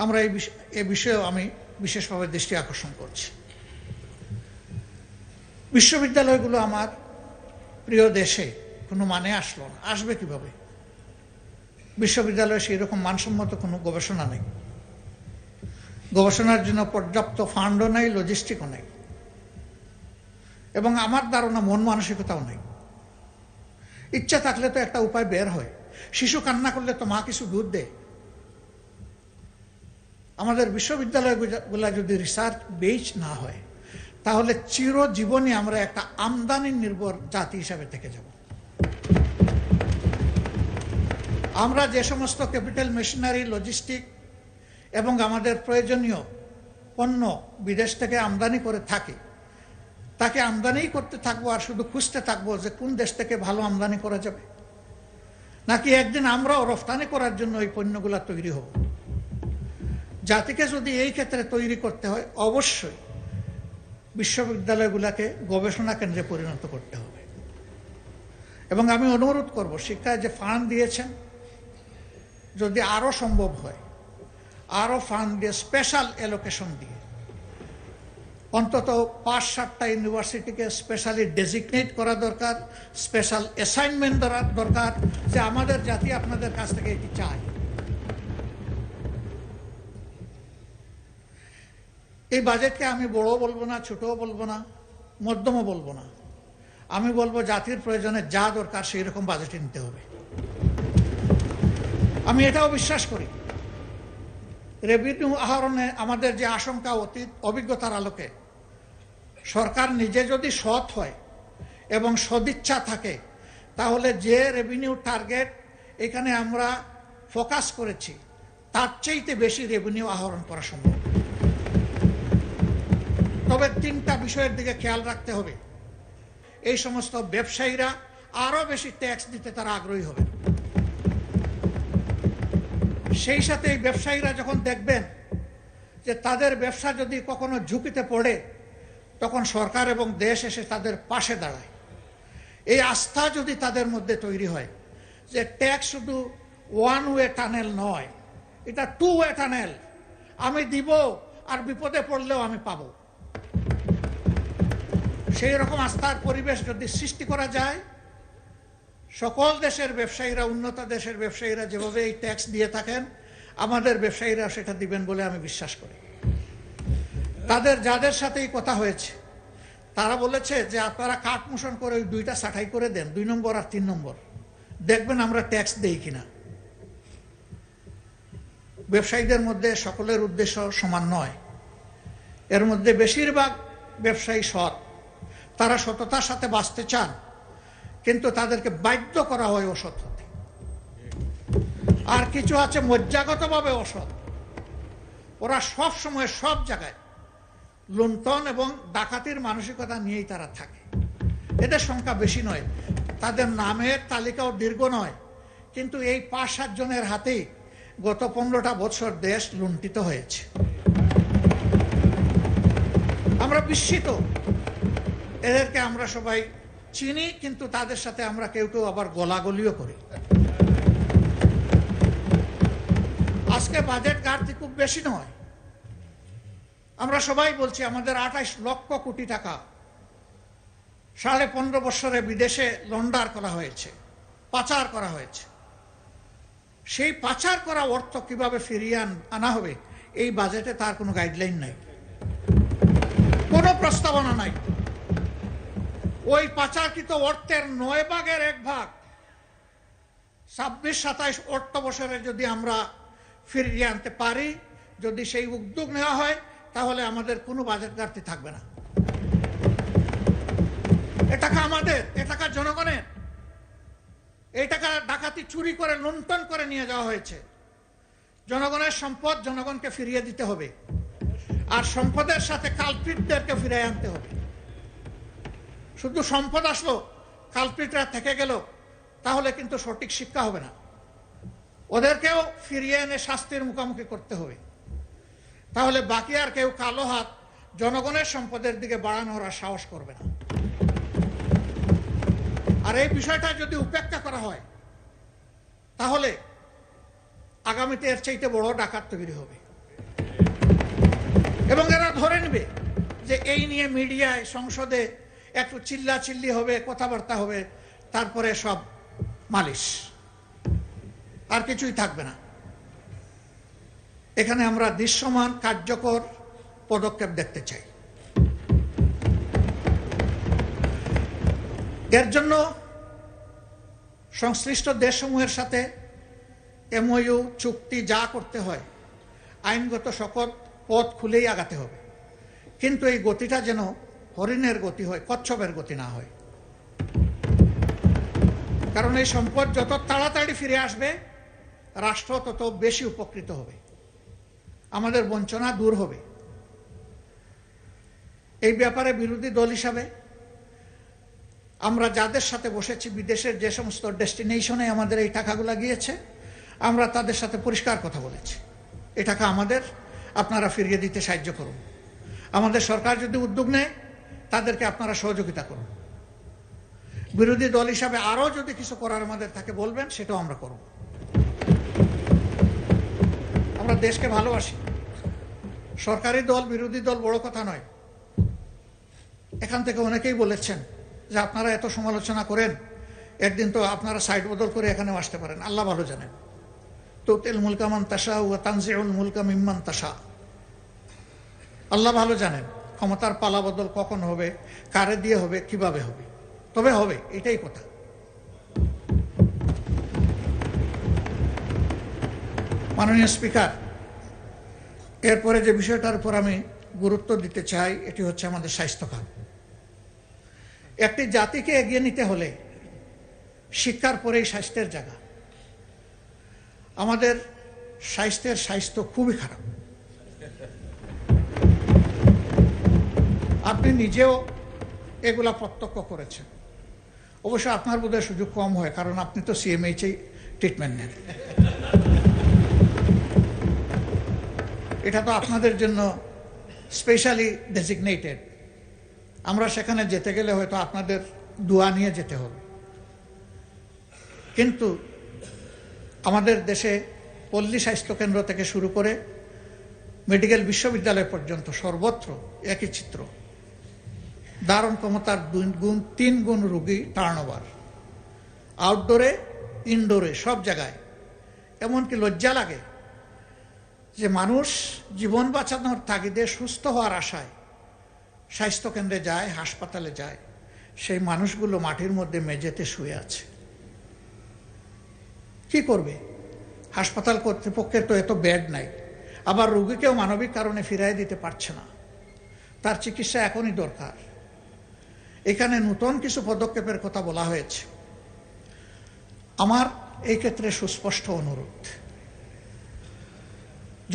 আমরা এই বিষয়েও আমি বিশেষভাবে দৃষ্টি আকর্ষণ করছি। বিশ্ববিদ্যালয়গুলো আমার প্রিয় দেশে কোনো মানে আসলো না, আসবে কিভাবে? বিশ্ববিদ্যালয়ে সেই রকম মানসম্মত কোনো গবেষণা নেই, গবেষণার জন্য পর্যাপ্ত ফান্ডও নেই, লজিস্টিকও নেই, এবং আমার ধারণা মন মানসিকতাও নেই। ইচ্ছা থাকলে তো একটা উপায় বের হয়। শিশু কান্না করলে তো মা কিছু দুধ দেয়। আমাদের বিশ্ববিদ্যালয়গুলা যদি রিসার্চ বেস না হয়, তাহলে চিরজীবনে আমরা একটা আমদানি নির্ভর জাতি হিসাবে থেকে যাব। আমরা যে সমস্ত ক্যাপিটাল মেশিনারি, লজিস্টিক এবং আমাদের প্রয়োজনীয় পণ্য বিদেশ থেকে আমদানি করে থাকি, তাকে আমদানি করতে থাকবো আর শুধু খুঁজতে থাকবো যে কোন দেশ থেকে ভালো আমদানি করা যাবে, নাকি একদিন আমরাও রফতানি করার জন্য এই পণ্যগুলা তৈরি হব? জাতিকে যদি এই ক্ষেত্রে তৈরি করতে হয়, অবশ্যই বিশ্ববিদ্যালয়গুলোকে গবেষণা কেন্দ্রে পরিণত করতে হবে। এবং আমি অনুরোধ করব, শিক্ষায় যে ফান্ড দিয়েছেন, যদি আরো সম্ভব হয় আরো ফান্ড দিয়ে, স্পেশাল অ্যালোকেশন দিয়ে অন্তত 5-7টা ইউনিভার্সিটিকে স্পেশালি ডেজিগনেট করা দরকার, স্পেশাল অ্যাসাইনমেন্ট দরকার যে আমাদের জাতি আপনাদের কাছ থেকে এটি চায়। এই বাজেটকে আমি বড় বলবো না, ছোটও বলবো না, মধ্যমও বলবো না। আমি বলবো জাতির প্রয়োজনে যা দরকার সেই রকম বাজেটে নিতে হবে। আমি এটাও বিশ্বাস করি, রেভিনিউ আহরণে আমাদের যে আশঙ্কা, অতীত অভিজ্ঞতার আলোকে সরকার নিজে যদি সৎ হয় এবং সদিচ্ছা থাকে, তাহলে যে রেভিনিউ টার্গেট এখানে আমরা ফোকাস করেছি, তার চাইতে বেশি রেভিনিউ আহরণ করা সম্ভব। তবে 3টা বিষয়ের দিকে খেয়াল রাখতে হবে। এই সমস্ত ব্যবসায়ীরা আরো বেশি ট্যাক্স দিতে তারা আগ্রহী হবে। সেই সাথে এই ব্যবসায়ীরা যখন দেখবেন যে তাদের ব্যবসা যদি কখনো ঝুঁকিতে পড়ে, তখন সরকার এবং দেশ এসে তাদের পাশে দাঁড়ায়। এই আস্থা যদি তাদের মধ্যে তৈরি হয় যে ট্যাক্স শুধু 1 ওয়ে টানেল নয়, এটা 2 ওয়ে টানেল, আমি দিব আর বিপদে পড়লেও আমি পাবো, সেই রকম আস্থার পরিবেশ যদি সৃষ্টি করা যায়, সকল দেশের ব্যবসায়ীরা, উন্নত দেশের ব্যবসায়ীরা যেভাবে এই ট্যাক্স দিয়ে থাকেন, আমাদের ব্যবসায়ীরা সেটা দিবেন বলে আমি বিশ্বাস করি। যাদের সাথে এই কথা হয়েছে, তারা বলেছে যে আপনারা কাট মোশন করে ওই 2টা ছাঁটাই করে দেন, 2 নম্বর আর 3 নম্বর, দেখবেন আমরা ট্যাক্স দেই কিনা। ব্যবসায়ীদের মধ্যে সকলের উদ্দেশ্য সমান নয়, এর মধ্যে বেশিরভাগ ব্যবসায়ী সৎ, তারা সততার সাথে বাঁচতে চান, কিন্তু তাদেরকে বাধ্য করা হয় অসৎ হতে। আর কিছু আছে মজ্জাগতভাবে অসৎ, ওরা সব সময় সব জায়গায় লুণ্ঠন এবং ডাকাতির মানসিকতা নিয়েই তারা থাকে। এদের সংখ্যা বেশি নয়, তাদের নামের তালিকাও দীর্ঘ নয়, কিন্তু এই 5-7 জনের হাতেই গত 15টা বছর দেশ লুণ্ঠিত হয়েছে। আমরা বিস্মিত, এদেরকে আমরা সবাই চিনি, কিন্তু তাদের সাথে আমরা কেউ কেউ আবার গলাগলিও করি। আজকে বাজেট ঘাটতি খুব বেশি নয়, আমরা সবাই বলছি আমাদের 28 লক্ষ কোটি টাকা 15.5 বছরে বিদেশে লন্ডার করা হয়েছে, পাচার করা হয়েছে। সেই পাচার করা অর্থ কিভাবে ফিরিয়ে আনা হবে এই বাজেটে তার কোনো গাইডলাইন নাই, কোনো প্রস্তাবনা নাই। ওই পাচারকৃত অর্থের 9 ভাগের 1 ভাগ 26-27 অর্থ বছরে যদি আমরা ফিরিয়ে আনতে পারি, যদি সেই উদ্যোগ নেওয়া হয়, তাহলে আমাদের কোনো বাজেট ঘাটতি থাকবে না। এ টাকা আমাদের, এ টাকা জনগণের। এই টাকা ডাকাতি চুরি করে লুণ্ঠন করে নিয়ে যাওয়া হয়েছে। জনগণের সম্পদ জনগণকে ফিরিয়ে দিতে হবে, আর সম্পদের সাথে কালপ্রিটদেরকে ফিরিয়ে আনতে হবে। শুধু সম্পদ আসলো, কালপ্রিটরা থেকে গেল, তাহলে কিন্তু সঠিক শিক্ষা হবে না। ওদেরকেও ফিরিয়ে এনে শাস্তির মুখোমুখি করতে হবে, তাহলে বাকি আর কেউ কালো হাত জনগণের সম্পদের দিকে বাড়ানোর আর সাহস করবে না। আর এই বিষয়টা যদি উপেক্ষা করা হয়, তাহলে আগামীতে এর চাইতে বড় ডাকাত তৈরি হবে, এবং এরা ধরে নেবে যে এই নিয়ে মিডিয়ায়, সংসদে একটু চিল্লাচিল্লি হবে, কথাবার্তা হবে, তারপরে সব মালিশ, আর কিছুই থাকবে না। এখানে আমরা দৃশ্যমান কার্যকর পদক্ষেপ দেখতে চাই। এর জন্য সংশ্লিষ্ট দেশসমূহের সাথে MOU চুক্তি যা করতে হয়, আইনগত সকল পথ খুলেই আগাতে হবে, কিন্তু এই গতিটা যেন হরিণের গতি হয়, কচ্ছপের গতি না হয়। কারণ এই সম্পদ যত তাড়াতাড়ি ফিরে আসবে, রাষ্ট্র তত বেশি উপকৃত হবে, আমাদের বঞ্চনা দূর হবে। এই ব্যাপারে বিরোধী দল হিসাবে আমরা যাদের সাথে বসেছি, বিদেশের যে সমস্ত ডেস্টিনেশনে আমাদের এই টাকাগুলো গিয়েছে, আমরা তাদের সাথে পরিষ্কার কথা বলেছি, এই টাকা আমাদের, আপনারা ফিরিয়ে দিতে সাহায্য করুন। আমাদের সরকার যদি উদ্যোগ নেয়, তাদেরকে আপনারা সহযোগিতা করুন। বিরোধী দল হিসাবে আরও যদি কিছু করার আমাদের থাকে বলবেন, সেটাও আমরা করব। আমরা দেশকে ভালোবাসি। সরকারি দল বিরোধী দল বড় কথা নয়। এখান থেকে অনেকেই বলেছেন যে আপনারা এত সমালোচনা করেন, একদিন তো আপনারা সাইড বদল করে এখানেও আসতে পারেন। আল্লাহ ভালো জানেন, তুতিল মুলকা মান তাশা ওয়া তানজিউল মুলকা মিম্মান তাশা। আল্লাহ ভালো জানেন ক্ষমতার পালা বদল কখন হবে, কারে দিয়ে হবে, কিভাবে হবে, তবে হবে, এটাই কথা। মাননীয় স্পিকার, এরপরে যে বিষয়টার উপর আমি গুরুত্ব দিতে চাই, এটি হচ্ছে আমাদের স্বাস্থ্যখাত। একটি জাতিকে এগিয়ে নিতে হলে শিক্ষার পরেই স্বাস্থ্যের জায়গা। আমাদের স্বাস্থ্য খুবই খারাপ। আপনি নিজেও এগুলা প্রত্যক্ষ করেছেন। অবশ্য আপনার বোধহয় সুযোগ কম হয়, কারণ আপনি তো CMH-এই ট্রিটমেন্ট নেন। এটা তো আপনাদের জন্য স্পেশালি ডেজিগনেটেড। আমরা সেখানে যেতে গেলে হয়তো আপনাদের দোয়া নিয়ে যেতে হবে। কিন্তু আমাদের দেশে পল্লী স্বাস্থ্যকেন্দ্র থেকে শুরু করে মেডিকেল বিশ্ববিদ্যালয় পর্যন্ত সর্বত্র একই চিত্র। ধারণ ক্ষমতার 3 গুণ রোগী টার্নওভার, আউটডোরে, ইনডোরে, সব জায়গায়। এমনকি লজ্জা লাগে যে মানুষ জীবন বাঁচানোর তাগিদে, সুস্থ হওয়ার আশায় স্বাস্থ্যকেন্দ্রে যায়, হাসপাতালে যায়, সেই মানুষগুলো মাটির মধ্যে মেঝেতে শুয়ে আছে। কি করবে? হাসপাতাল কর্তৃপক্ষের তো এত বেড নাই, আবার রোগীকেও মানবিক কারণে ফিরাই দিতে পারছে না। তার চিকিৎসা এখনই দরকার। এখানে নতুন কিছু পদক্ষেপের কথা বলা হয়েছে। আমার এই ক্ষেত্রে সুস্পষ্ট অনুরোধ,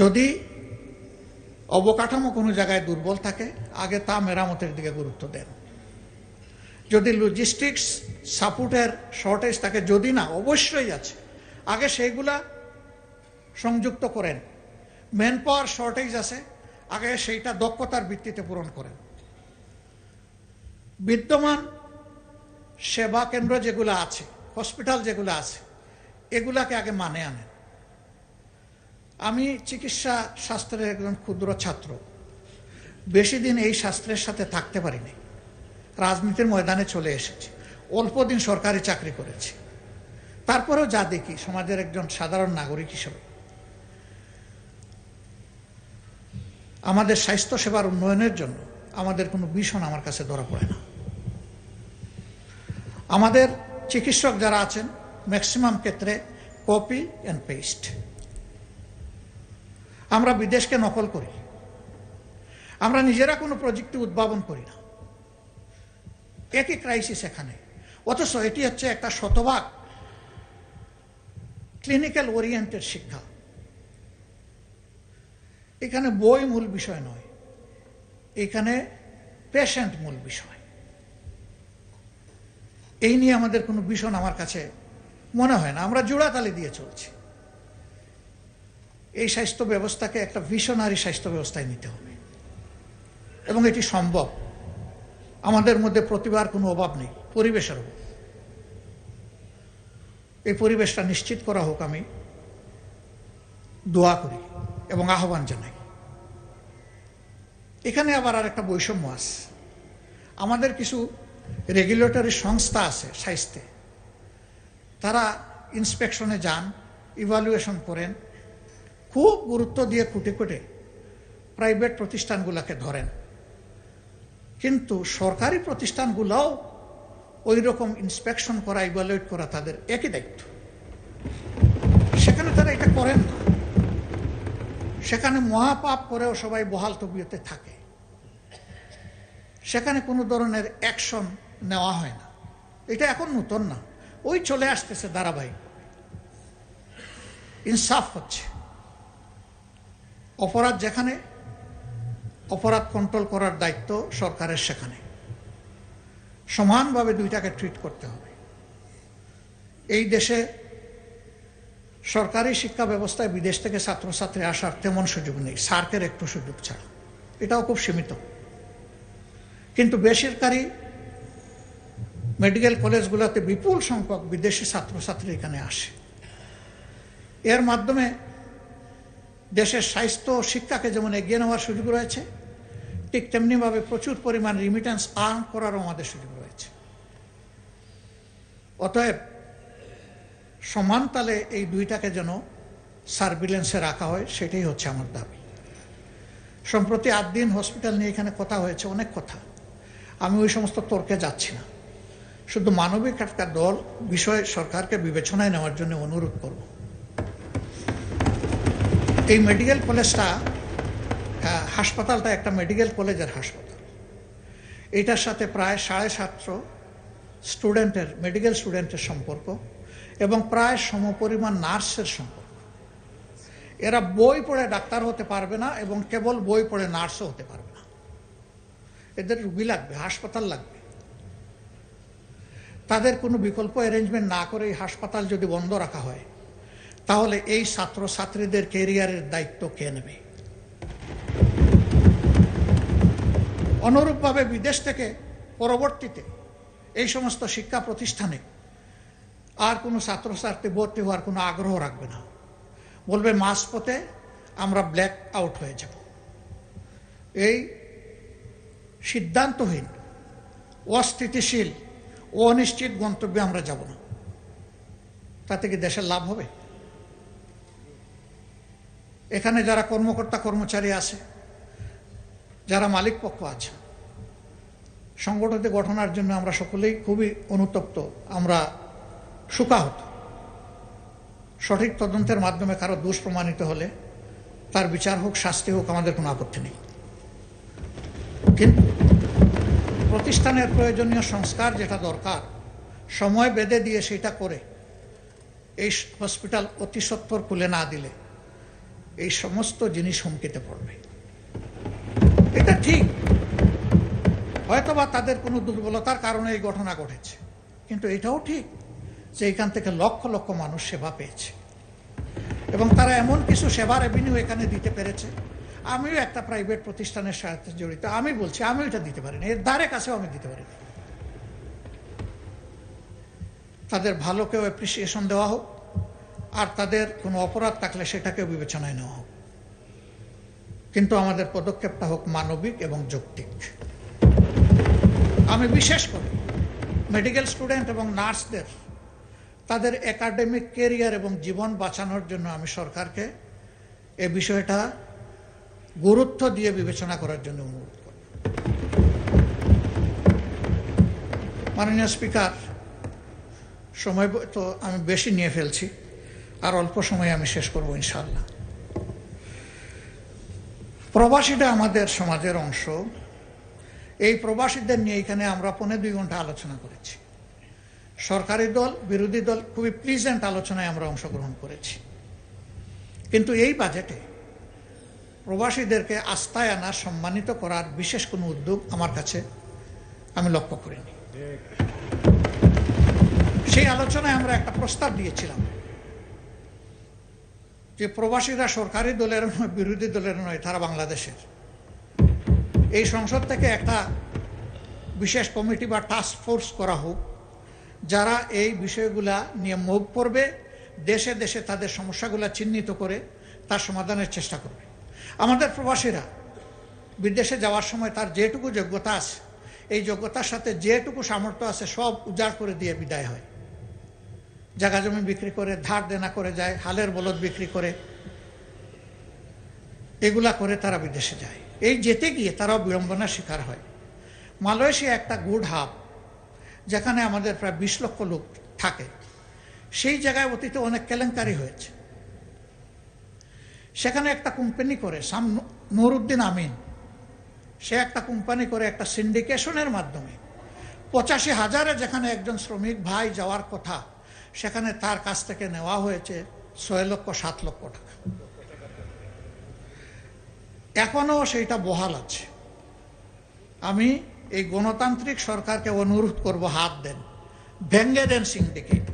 যদি অবকাঠামো কোনো জায়গায় দুর্বল থাকে আগে তা মেরামতের দিকে গুরুত্ব দেন। যদি লজিস্টিক্স সাপোর্টের শর্টেজ থাকে, যদি না অবশ্যই আছে, আগে সেইগুলা সংযুক্ত করেন। ম্যান পাওয়ার শর্টেজ আছে, আগে সেইটা দক্ষতার ভিত্তিতে পূরণ করেন। বিদ্যমান সেবা কেন্দ্র যেগুলো আছে, হসপিটাল যেগুলো আছে, এগুলাকে আগে মানে আনেন। আমি চিকিৎসা শাস্ত্রের একজন ক্ষুদ্র ছাত্র, বেশি দিন এই শাস্ত্রের সাথে থাকতে পারিনি, রাজনীতির ময়দানে চলে এসেছি, অল্প দিন সরকারি চাকরি করেছি। তারপরেও যা দেখি সমাজের একজন সাধারণ নাগরিক হিসেবে, আমাদের স্বাস্থ্য সেবার উন্নয়নের জন্য আমাদের কোনো ভীষণ আমার কাছে ধরা পড়ে না। আমাদের চিকিৎসক যারা আছেন ম্যাক্সিমাম ক্ষেত্রে কপি অ্যান্ড পেস্ট। আমরা বিদেশকে নকল করি, আমরা নিজেরা কোনো প্রযুক্তি উদ্ভাবন করি না। একই ক্রাইসিস এখানে, অথচ এটি হচ্ছে একটা শতভাগ ক্লিনিক্যাল ওরিয়েন্টেড শিক্ষা। এখানে বই মূল বিষয় নয়, এখানে পেশেন্ট মূল বিষয়। এই নিয়ে আমাদের কোনো ভীষণ আমার কাছে মনে হয় না। আমরা জোড়াতালি দিয়ে চলছি। এই স্বাস্থ্য ব্যবস্থাকে একটা ভিশনারি স্বাস্থ্য ব্যবস্থায় নিতে হবে এবং এটি সম্ভব। আমাদের মধ্যে প্রতিভার কোনো অভাব নেই, পরিবেশের অভাব। এই পরিবেশটা নিশ্চিত করা হোক, আমি দোয়া করি এবং আহ্বান জানাই। এখানে আবার আর একটা বৈষম্য আছে। আমাদের কিছু রেগুলেটরি সংস্থা আছে স্বাস্থ্যে, তারা ইন্সপেকশনে যান, ইভালুয়েশন করেন, খুব গুরুত্ব দিয়ে খুঁটে খুঁটে প্রাইভেট প্রতিষ্ঠানগুলোকে ধরেন, কিন্তু সরকারি প্রতিষ্ঠানগুলোও ওই রকম ইন্সপেকশন করা, ইভালুয়েট করা তাদের একই দায়িত্ব। সেখানে তারা এটা করেন না, সেখানে মহাপাপ করেও সবাই বহাল তবিয়তে থাকে, সেখানে কোনো ধরনের অ্যাকশন নেওয়া হয় না। এটা এখন নতুন না, ওই চলে আসতেছে ধারাবাহিক। ইনসাফ হচ্ছে, অপরাধ যেখানে, অপরাধ কন্ট্রোল করার দায়িত্ব সরকারের, সেখানে সমানভাবে দুইটাকে ট্রিট করতে হবে। এই দেশে সরকারি শিক্ষা ব্যবস্থায় বিদেশ থেকে ছাত্রছাত্রী আসার তেমন সুযোগ নেই, সার্কের একটু সুযোগ ছাড়া, এটাও খুব সীমিত। কিন্তু বেসরকারি মেডিকেল কলেজগুলোতে বিপুল সংখ্যক বিদেশি ছাত্রছাত্রী এখানে আসে। এর মাধ্যমে দেশের স্বাস্থ্য শিক্ষাকে যেমন এগিয়ে নেওয়ার সুযোগ রয়েছে, ঠিক তেমনিভাবে প্রচুর পরিমাণ রিমিটেন্স আর্ন করারও আমাদের সুযোগ রয়েছে। অতএব সমান তালে এই দুইটাকে যেন সার্ভিলেন্সে রাখা হয়, সেটাই হচ্ছে আমার দাবি। সম্প্রতি 8 দিন হসপিটাল নিয়ে এখানে কথা হয়েছে, অনেক কথা, আমি ওই সমস্ত তর্কে যাচ্ছি না। শুধু মানবিক একটা দল বিষয় সরকারকে বিবেচনায় নেওয়ার জন্য অনুরোধ করব। এই মেডিকেল কলেজটা, হাসপাতালটা একটা মেডিকেল কলেজের হাসপাতাল। এটার সাথে প্রায় 750 স্টুডেন্টের, মেডিকেল স্টুডেন্টের সম্পর্ক এবং প্রায় সমপরিমাণ নার্সের সম্পর্ক। এরা বই পড়ে ডাক্তার হতে পারবে না এবং কেবল বই পড়ে নার্সও হতে পারবে না। এদের রুগী লাগবে, হাসপাতাল লাগবে। তাদের কোনো বিকল্প অ্যারেঞ্জমেন্ট না করে এই হাসপাতাল যদি বন্ধ রাখা হয়, তাহলে এই ছাত্রছাত্রীদের ক্যারিয়ারের দায়িত্ব কে নেবে? অনুরূপভাবে বিদেশ থেকে পরবর্তীতে এই সমস্ত শিক্ষা প্রতিষ্ঠানে আর কোনো ছাত্রছাত্রী ভর্তি হওয়ার কোনো আগ্রহ রাখবে না, বলবে মাঝপথে আমরা ব্ল্যাক আউট হয়ে যাব। এই সিদ্ধান্তহীন, অস্থিতিশীল, অনিশ্চিত গন্তব্যে আমরা যাব না। তাতে কি দেশের লাভ হবে? এখানে যারা কর্মকর্তা কর্মচারী আছে, যারা মালিক পক্ষ আছে, সংগঠিত গঠনের জন্য আমরা সকলেই খুবই অনুতপ্ত, আমরা শোকাহত। সঠিক তদন্তের মাধ্যমে কারো দোষ প্রমাণিত হলে তার বিচার হোক, শাস্তি হোক, আমাদের কোনো আপত্তি নেই। কিন্তু প্রতিষ্ঠানের প্রয়োজনীয় সংস্কার যেটা দরকার সময় বেঁধে দিয়ে সেটা করে এই হসপিটাল অতি সত্বর খুলে না দিলে এই সমস্ত জিনিস হুমকিতে পড়বে। এটা ঠিক, হয়তোবা তাদের কোনো দুর্বলতার কারণে এই ঘটনা ঘটেছে, কিন্তু এটাও ঠিক যে এখান থেকে লক্ষ লক্ষ মানুষ সেবা পেয়েছে এবং তারা এমন কিছু সেবা রেভিনিউ এখানে দিতে পেরেছে। আমিও একটা প্রাইভেট প্রতিষ্ঠানের সাথে জড়িত, আমি বলছি আমিও এটা দিতে পারিনি, এর ধারে কাছেও আমি দিতে পারিনি। তাদের ভালোকেও অ্যাপ্রিসিয়েশন দেওয়া হোক, আর তাদের কোনো অপরাধ থাকলে সেটাকেও বিবেচনায় নেওয়া হোক, কিন্তু আমাদের পদক্ষেপটা হোক মানবিক এবং যৌক্তিক। আমি বিশেষ করে মেডিকেল স্টুডেন্ট এবং নার্সদের তাদের একাডেমিক ক্যারিয়ার এবং জীবন বাঁচানোর জন্য আমি সরকারকে এ বিষয়টা গুরুত্ব দিয়ে বিবেচনা করার জন্য অনুরোধ করব। মাননীয় স্পিকার, সময় তো আমি বেশি নিয়ে ফেলছি, আর অল্প সময়ে আমি শেষ করব ইনশাআল্লাহ। প্রবাসীরা আমাদের সমাজের অংশ। এই প্রবাসীদের নিয়ে এখানে আমরা 2.5 ঘন্টা আলোচনা করেছি। সরকারি দল, বিরোধী দল, খুবই প্লিজেন্ট আলোচনায় আমরা অংশগ্রহণ করেছি, কিন্তু এই বাজেটে প্রবাসীদেরকে আস্থায় আনা, সম্মানিত করার বিশেষ কোনো উদ্যোগ আমার কাছে আমি লক্ষ্য করিনি। সেই আলোচনায় আমরা একটা প্রস্তাব দিয়েছিলাম যে প্রবাসীরা সরকারি দলের নয়, বিরোধী দলের নয়, তারা বাংলাদেশের। এই সংসদ থেকে একটা বিশেষ কমিটি বা টাস্ক ফোর্স করা হোক, যারা এই বিষয়গুলা নিয়ে মুভ করবে, দেশে দেশে তাদের সমস্যাগুলা চিহ্নিত করে তার সমাধানের চেষ্টা করবে। আমাদের প্রবাসীরা বিদেশে যাওয়ার সময় তার যেটুকু যোগ্যতা আছে, এই যোগ্যতার সাথে যেটুকু সামর্থ্য আছে সব উজাড় করে দিয়ে বিদায় হয়। জায়গা জমি বিক্রি করে, ধার দেনা করে যায়, হালের বলদ বিক্রি করে, এগুলা করে তারা বিদেশে যায়। এই যেতে গিয়ে তারাও বিড়ম্বনার শিকার হয়। মালয়েশিয়া একটা গুড হাব, যেখানে আমাদের প্রায় 20 লক্ষ লোক থাকে। সেই জায়গায় অতীতে অনেক কেলেঙ্কারি হয়েছে। সেখানে একটা কোম্পানি করে, নুরউদ্দিন আমিন, সে একটা কোম্পানি করে একটা সিন্ডিকেশনের মাধ্যমে 85,000-এ যেখানে একজন শ্রমিক ভাই যাওয়ার কথা, সেখানে তার কাছ থেকে নেওয়া হয়েছে 6 লক্ষ 7 লক্ষ টাকা। এখনো সেইটা বহাল আছে। আমি এই গণতান্ত্রিক সরকারকে অনুরোধ করব, হাত দেন, ভেঙ্গে দেন সিন্ডিকেট,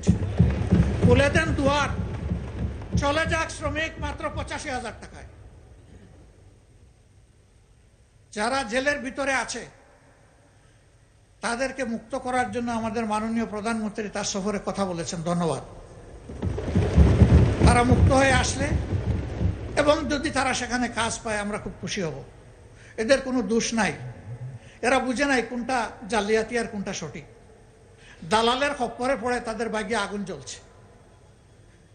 খুলে দেন দুয়ার, চলে যাক শ্রমিক মাত্র 85,000 টাকায়। যারা জেলের ভিতরে আছে তাদেরকে মুক্ত করার জন্য আমাদের মাননীয় প্রধানমন্ত্রী তার সফরে কথা বলেছেন, ধন্যবাদ। তারা মুক্ত হয়ে আসলে এবং যদি তারা সেখানে কাজ পায় আমরা খুব খুশি হব। এদের কোনো দোষ নাই, এরা বুঝে নাই কোনটা জালিয়াতি আর কোনটা সঠিক। দালালের খপ্পরে পড়ে তাদের ভাগ্যে আগুন জ্বলছে।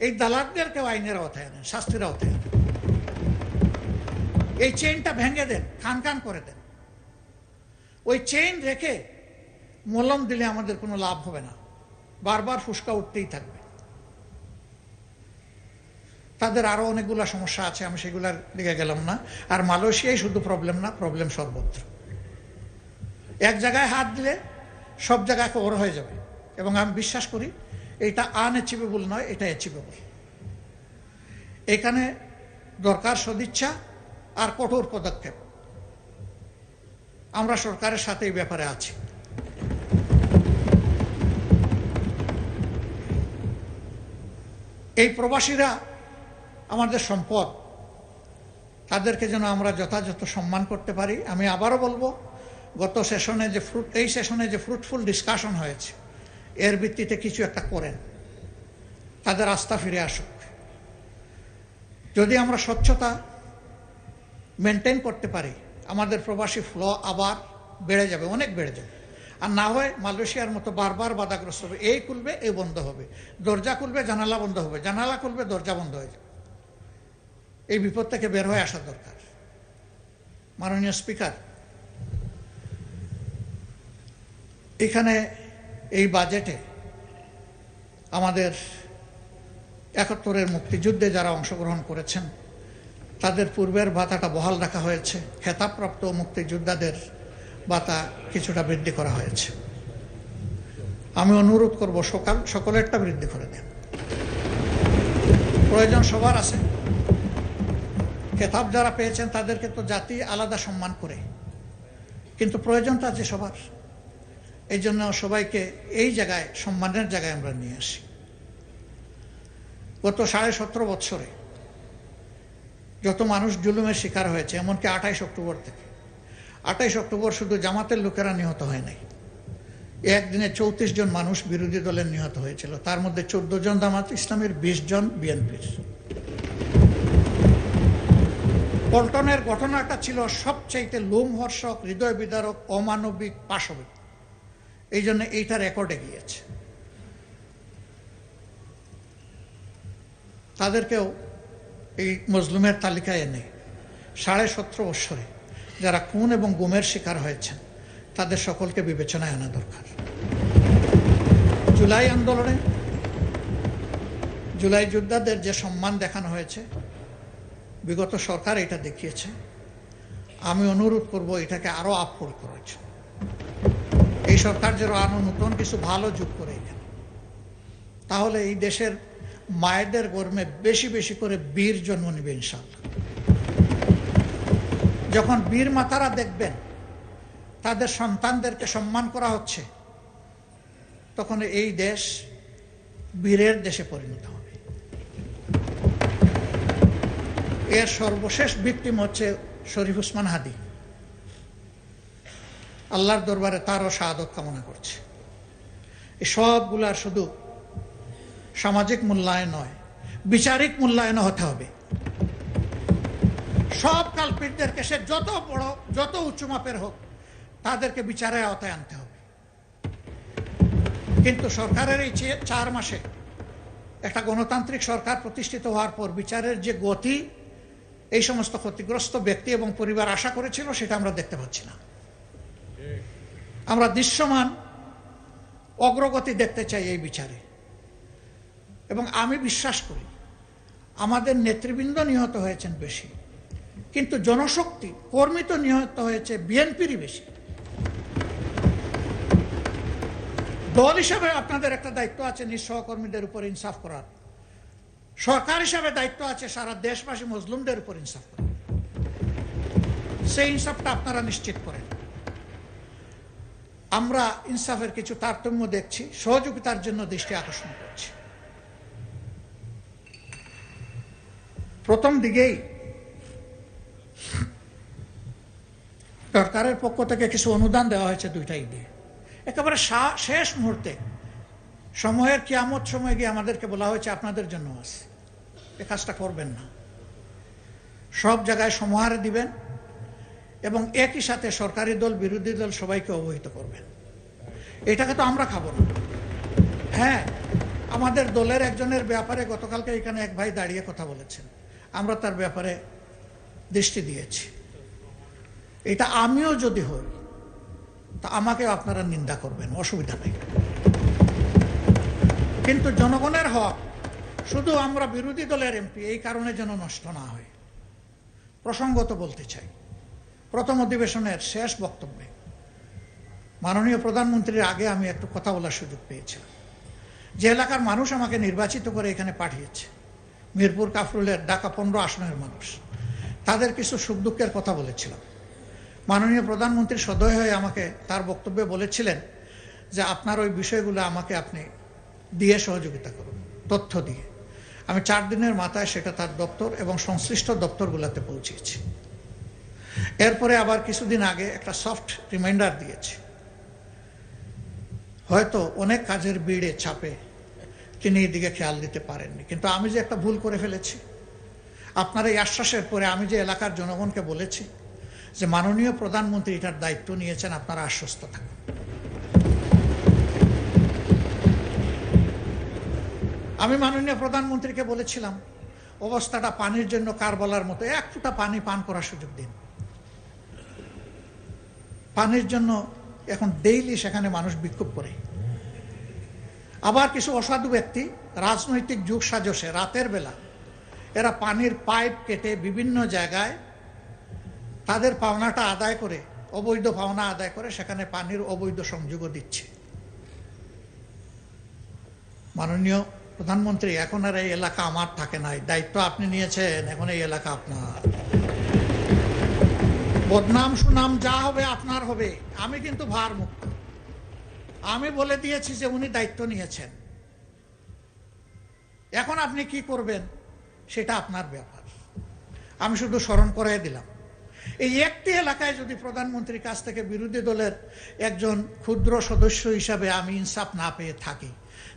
এই দালালদেরকেও আইনের আওতায় আনেন, শাস্তির আওতায় আনেন। এই চেইনটা ভেঙে দেন, খান খান করে দেন। ওই চেইন রেখে মলম দিলে আমাদের কোনো লাভ হবে না, বারবার ফুসকা উঠতেই থাকবে। তাদের আরো অনেকগুলো সমস্যা আছে, আমি সেগুলার দিকে গেলাম না। আর মালয়েশিয়ায় শুধু প্রবলেম না, প্রবলেম সর্বত্র। এক জায়গায় হাত দিলে সব জায়গায় কভার হয়ে যাবে, এবং আমি বিশ্বাস করি এটা আনঅ্যাচিভেবল নয়, এটা অ্যাচিভেবল। এখানে দরকার সদিচ্ছা আর কঠোর পদক্ষেপ। আমরা সরকারের সাথে এই ব্যাপারে আছি। এই প্রবাসীরা আমাদের সম্পদ, তাদেরকে যেন আমরা যথাযথ সম্মান করতে পারি। আমি আবারও বলবো, গত সেশনে যে এই সেশনে যে ফ্রুটফুল ডিসকাশন হয়েছে, এর ভিত্তিতে কিছু একটা করেন, তাদের আস্থা ফিরে আসুক। যদি আমরা স্বচ্ছতা মেনটেন করতে পারি, আমাদের প্রবাসী ফ্লো আবার বেড়ে যাবে, অনেক বেড়ে যাবে। আর না হয় মালয়েশিয়ার মতো বারবার বাধাগ্রস্ত হবে। এই খুলবে, এই বন্ধ হবে, দরজা খুলবে, জানালা বন্ধ হবে, জানালা খুলবে, দরজা বন্ধ হয়ে যাবে। এই বিপদ থেকে বের হয়ে আসা দরকার। মাননীয় স্পিকার, এখানে এই বাজেটে আমাদের 71-এর মুক্তিযুদ্ধে যারা অংশগ্রহণ করেছেন তাদের পূর্বের ভাতাটা বহাল রাখা হয়েছে। খেতাবপ্রাপ্ত মুক্তিযোদ্ধাদের ভাতা কিছুটা বৃদ্ধি করা হয়েছে। আমি অনুরোধ করব সকলেরটা বৃদ্ধি করে দেন। প্রয়োজন সবার আছে। খেতাব যারা পেয়েছেন তাদেরকে তো জাতি আলাদা সম্মান করে, কিন্তু প্রয়োজনটা আছে সবার। এই জন্য সবাইকে এই জায়গায় সম্মানের জায়গায় আমরা নিয়ে আসি। গত 17.5 বছরে যত মানুষ জুলুমের শিকার হয়েছে, এমনকি 28 অক্টোবর থেকে, 28 অক্টোবর শুধু জামাতের লোকেরা নিহত হয় নাই, একদিনে 34 জন মানুষ বিরোধী দলের নিহত হয়েছিল। তার মধ্যে 14 জন জামাত ইসলামের, 20 জন বিএনপির। পল্টনের ঘটনাটা ছিল সবচাইতে লোমহর্ষক, হৃদয় বিদারক, অমানবিক, পাশবিক। এই জন্য এইটা রেকর্ডে গিয়েছে। তাদেরকেও এই মজলুমের তালিকায় এনে 17.5 বছরে যারা খুন এবং গুমের শিকার হয়েছেন তাদের সকলকে বিবেচনায় আনা দরকার। জুলাই আন্দোলনে জুলাই যোদ্ধাদের যে সম্মান দেখানো হয়েছে, বিগত সরকার এটা দেখিয়েছে। আমি অনুরোধ করব এটাকে আরো আপগ্রেড করার জন্য। এই সরকার যেন আরো নতুন কিছু ভালো যোগ করে এখানে, তাহলে এই দেশের মায়েদের গর্মে বেশি বেশি করে বীর জন্ম নেবে ইনশাআল্লাহ। যখন বীর মাতারা দেখবেন তাদের সন্তানদেরকে সম্মান করা হচ্ছে, তখন এই দেশ বীরের দেশে পরিণত হবে। এর সর্বশেষ ভিকটিম হচ্ছে শরীফ ওসমান হাদি। আল্লাহর দরবারে তারও শাহাদত কামনা করছে। এই সবগুলার শুধু সামাজিক মূল্যায়ন নয়, বিচারিক মূল্যায়ন হতে হবে। সব কালপিটদেরকে, সে যত বড় যত উঁচু মাপের হোক, তাদেরকে বিচারের আওতায় আনতে হবে। কিন্তু সরকারের এই 4 মাসে একটা গণতান্ত্রিক সরকার প্রতিষ্ঠিত হওয়ার পর বিচারের যে গতি এই সমস্ত ক্ষতিগ্রস্ত ব্যক্তি এবং পরিবার আশা করেছিল, সেটা আমরা দেখতে পাচ্ছি না। আমরা দৃশ্যমান অগ্রগতি দেখতে চাই এই বিচারে। এবং আমি বিশ্বাস করি আমাদের নেতৃবৃন্দ নিহত হয়েছেন বেশি, কিন্তু জনশক্তি, কর্মী তো নিহত হয়েছে বিএনপিরই বেশি। দল হিসাবে আপনাদের একটা দায়িত্ব আছে নিজ সহকর্মীদের উপর ইনসাফ করার। সরকার হিসাবে দায়িত্ব আছে সারা দেশবাসী মজলুমদের উপর ইনসাফ করার। সেই ইনসাফটা আপনারা নিশ্চিত করেন। আমরা ইনসাফের কিছু তারতম্য দেখছি, সহযোগিতার জন্য দৃষ্টি আকর্ষণ করছি। প্রথম দিকেই সরকারের পক্ষ থেকে কিছু অনুদান দেওয়া হয়েছে 2টা ঈদে। একেবারে শেষ মুহূর্তে সময়ের কিয়ামত সময় গিয়ে আমাদেরকে বলা হয়েছে আপনাদের জন্য আছে, এ কাজটা করবেন না। সব জায়গায় সমাহারে দিবেন এবং একই সাথে সরকারি দল, বিরোধী দল সবাইকে অবহিত করবেন। এটাকে তো আমরা খাবো না। হ্যাঁ, আমাদের দলের একজনের ব্যাপারে গতকালকে এখানে এক ভাই দাঁড়িয়ে কথা বলেছেন, আমরা তার ব্যাপারে দৃষ্টি দিয়েছি। এটা আমিও যদি হই তা আমাকেও আপনারা নিন্দা করবেন, অসুবিধা নেই। কিন্তু জনগণের হক শুধু আমরা বিরোধী দলের এমপি এই কারণে যেন নষ্ট না হয়। প্রসঙ্গত বলতে চাই, প্রথম অধিবেশনের শেষ বক্তব্যে মাননীয় প্রধানমন্ত্রীর আগে আমি একটু কথা বলার সুযোগ পেয়েছিলাম। যে এলাকার মানুষ আমাকে নির্বাচিত করে এখানে পাঠিয়েছে, মিরপুর কাফরুলের ঢাকা 15 আসনের মানুষ, তাদের কিছু সুখ দুঃখের কথা বলেছিলাম। মাননীয় প্রধানমন্ত্রী সদয় হয়ে আমাকে তার বক্তব্যে বলেছিলেন যে আপনার ওই বিষয়গুলো আমাকে আপনি দিয়ে সহযোগিতা করুন, তথ্য দিয়ে। আমি 4 দিনের মাথায় সেটা তার দপ্তর এবং সংশ্লিষ্ট দপ্তরগুলোতে পৌঁছেছি। এরপরে আবার কিছুদিন আগে একটা সফট রিমাইন্ডার দিয়েছি। হয়তো অনেক কাজের ভিড়ে চাপে তিনি এদিকে খেয়াল দিতে পারেননি, কিন্তু আমি যে একটা ভুল করে ফেলেছি, আপনার এই আশ্বাসের পরে আমি যে এলাকার জনগণকে বলেছি যে মাননীয় প্রধানমন্ত্রী এটার দায়িত্ব নিয়েছেন, আপনারা আশ্বস্ত থাকুন। আমি মাননীয় প্রধানমন্ত্রীকে বলেছিলাম অবস্থাটা পানির জন্য কারবালার মতো, এক ফোঁটা পানি পান করার সুযোগ দিন। পানির জন্য এখন ডেইলি সেখানে মানুষ বিক্ষোভ করে। আবার কিছু অসাধু ব্যক্তি রাজনৈতিক যুগ সাজসে রাতের বেলা এরা পানির পাইপ কেটে বিভিন্ন জায়গায় তাদের পাওনাটা আদায় করে অবৈধ পাওনা আদায় করে সেখানে পানির অবৈধ সংযোগও দিচ্ছে। মাননীয় প্রধানমন্ত্রী, এখন আর এই এলাকা আমার থাকে নাই, দায়িত্ব আপনি নিয়েছেন, এখন এই এলাকা আপনার। বদনাম সুনাম যা হবে আপনার হবে, আমি কিন্তু ভার মুক্ত। আমি বলে দিয়েছি যে উনি দায়িত্ব নিয়েছেন, এখন আপনি কি করবেন সেটা আপনার ব্যাপার। আমি শুধু স্মরণ করাই দিলাম, এই একটি এলাকায় যদি প্রধানমন্ত্রীর কাছ থেকে বিরোধী দলের একজন ক্ষুদ্র সদস্য হিসাবে আমি ইনসাফ না পেয়ে থাকি,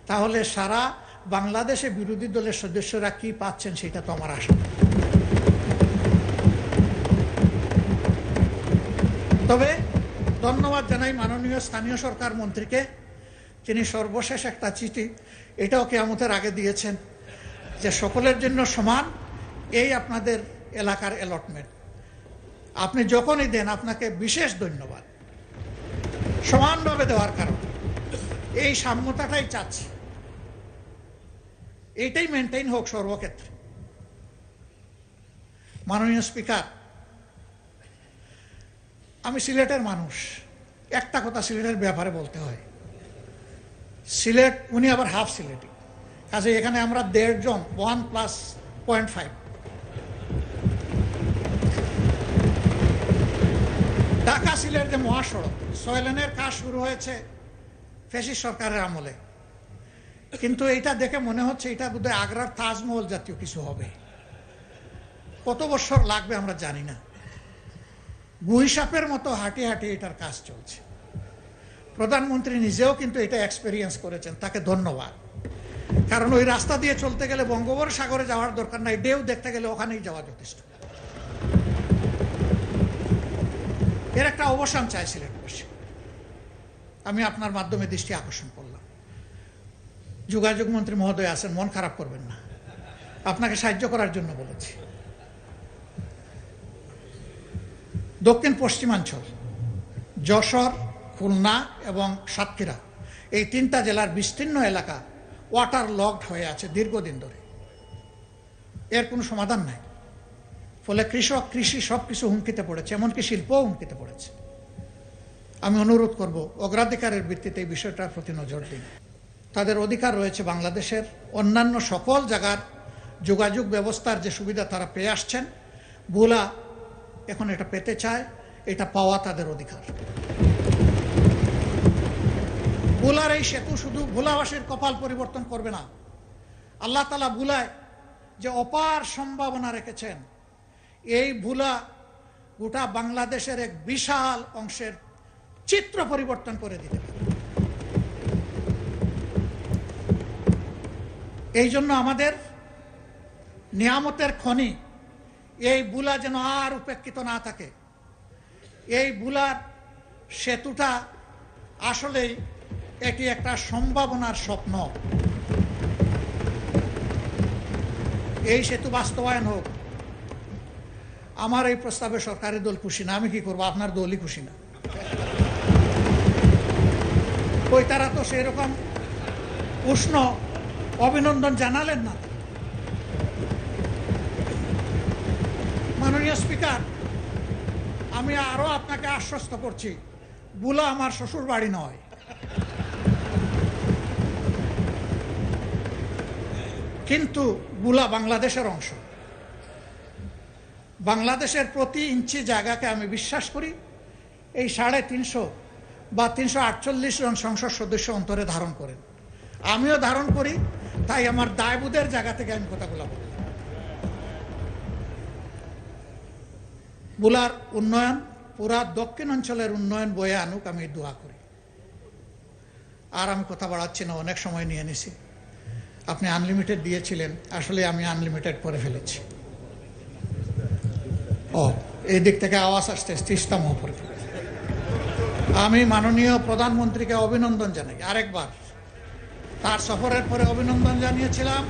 তাহলে সারা বাংলাদেশে বিরোধী দলের সদস্যরা কি পাচ্ছেন সেটা তো আমার আশা। তবে ধন্যবাদ জানাই মাননীয় স্থানীয় সরকার মন্ত্রীকে, তিনি সর্বশেষ একটা চিঠি, এটাও কিয়ামতের আগে দিয়েছেন, যে সকলের জন্য সমান এই আপনাদের এলাকার অ্যালটমেন্ট। আপনি যখনই দেন আপনাকে বিশেষ ধন্যবাদ, সমানভাবে দেওয়ার কারণে। এই সাম্যতাটাই চাচ্ছি, এইটাই মেনটেইন হোক সর্বক্ষেত্রে। মাননীয় স্পিকার, আমি সিলেটের মানুষ, একটা কথা সিলেটের ব্যাপারে বলতে হয়। সিলেট, উনি আবার হাফ সিলেটি, কাজে এখানে আমরা 1.5 জন, 1+0.5। ঢাকা সিলেট যে মহাসড়ক 6 লেনের কাজ শুরু হয়েছে ফ্যাসিস্ট সরকারের আমলে, কিন্তু এটা দেখে মনে হচ্ছে এটা বোধহয় আগ্রার তাজমহল জাতীয় কিছু হবে। কত বছর লাগবে আমরা জানি না। গুইসাপের মতো হাঁটি হাঁটি এটার কাজ চলছে। প্রধানমন্ত্রী নিজেও কিন্তু এটা এক্সপেরিয়েন্স করেছেন, তাকে ধন্যবাদ। কারণ ওই রাস্তা দিয়ে চলতে গেলে বঙ্গোপসাগরে যাওয়ার দরকার নাই, ঢেউ দেখতে গেলে ওখানেই যাওয়া যথেষ্ট। এর একটা অবসান চাই সিলেটবাসী। আমি আপনার মাধ্যমে দৃষ্টি আকর্ষণ করলাম। যোগাযোগ মন্ত্রী মহোদয় আছেন, মন খারাপ করবেন না, আপনাকে সাহায্য করার জন্য বলেছি। দক্ষিণ পশ্চিমাঞ্চল, যশোর, খুলনা এবং সাতক্ষীরা, এই 3টা জেলার বিস্তীর্ণ এলাকা ওয়াটার লকড হয়ে আছে দীর্ঘদিন ধরে, এর কোনো সমাধান নাই। ফলে কৃষক, কৃষি সব কিছু হুমকিতে পড়েছে, এমনকি শিল্পও হুমকিতে পড়েছে। আমি অনুরোধ করব অগ্রাধিকারের ভিত্তিতে এই বিষয়টার প্রতি নজর দিন। তাদের অধিকার রয়েছে বাংলাদেশের অন্যান্য সকল জায়গার যোগাযোগ ব্যবস্থার যে সুবিধা তারা পেয়ে আসছেন, ভোলা এখন এটা পেতে চায়, এটা পাওয়া তাদের অধিকার। ভোলার এই সেতু শুধু ভোলাবাসীর কপাল পরিবর্তন করবে না, আল্লাহ তাআলা ভোলায় যে অপার সম্ভাবনা রেখেছেন, এই ভোলা গোটা বাংলাদেশের এক বিশাল অংশের চিত্র পরিবর্তন করে দিতে পারে। এই জন্য আমাদের নিয়ামতের খনি এই ভোলা যেন আর উপেক্ষিত না থাকে। এই ভোলার সেতুটা আসলেই এটি একটা সম্ভাবনার স্বপ্ন। এই সেতু বাস্তবায়ন হোক। আমার এই প্রস্তাবে সরকারি দল খুশি না, আমি কি করবো, আপনার দলই খুশি না। ওই তারা তো সেরকম উষ্ণ অভিনন্দন জানালেন না। মাননীয় স্পিকার, আমি আরো আপনাকে আশ্বস্ত করছি, ভোলা আমার শ্বশুর বাড়ি নয়। কিন্তু ভোলা বাংলাদেশের অংশ। বাংলাদেশের প্রতি ইঞ্চি জায়গাকে আমি বিশ্বাস করি এই 350 বা 348 জন সংসদ সদস্য অন্তরে ধারণ করেন, আমিও ধারণ করি। তাই আমার দায়বোধের জায়গা থেকে আমি কথাগুলো বলি। ভোলার উন্নয়ন পুরা দক্ষিণ অঞ্চলের উন্নয়ন বয়ে আনুক, আমি দোয়া করি। আর আমি কথা বাড়াচ্ছি না, অনেক সময় নিয়ে নিছি। আপনি আনলিমিটেড দিয়েছিলেন, আসলে আমি আনলিমিটেড করে ফেলেছি। এই দিক থেকে আওয়াজ আসছে, তিস্তা মহাপরিকল্পনা। আমি মাননীয় প্রধানমন্ত্রীকে অভিনন্দন জানাই আরেকবার। তার সফরের পরে অভিনন্দন জানিয়েছিলাম,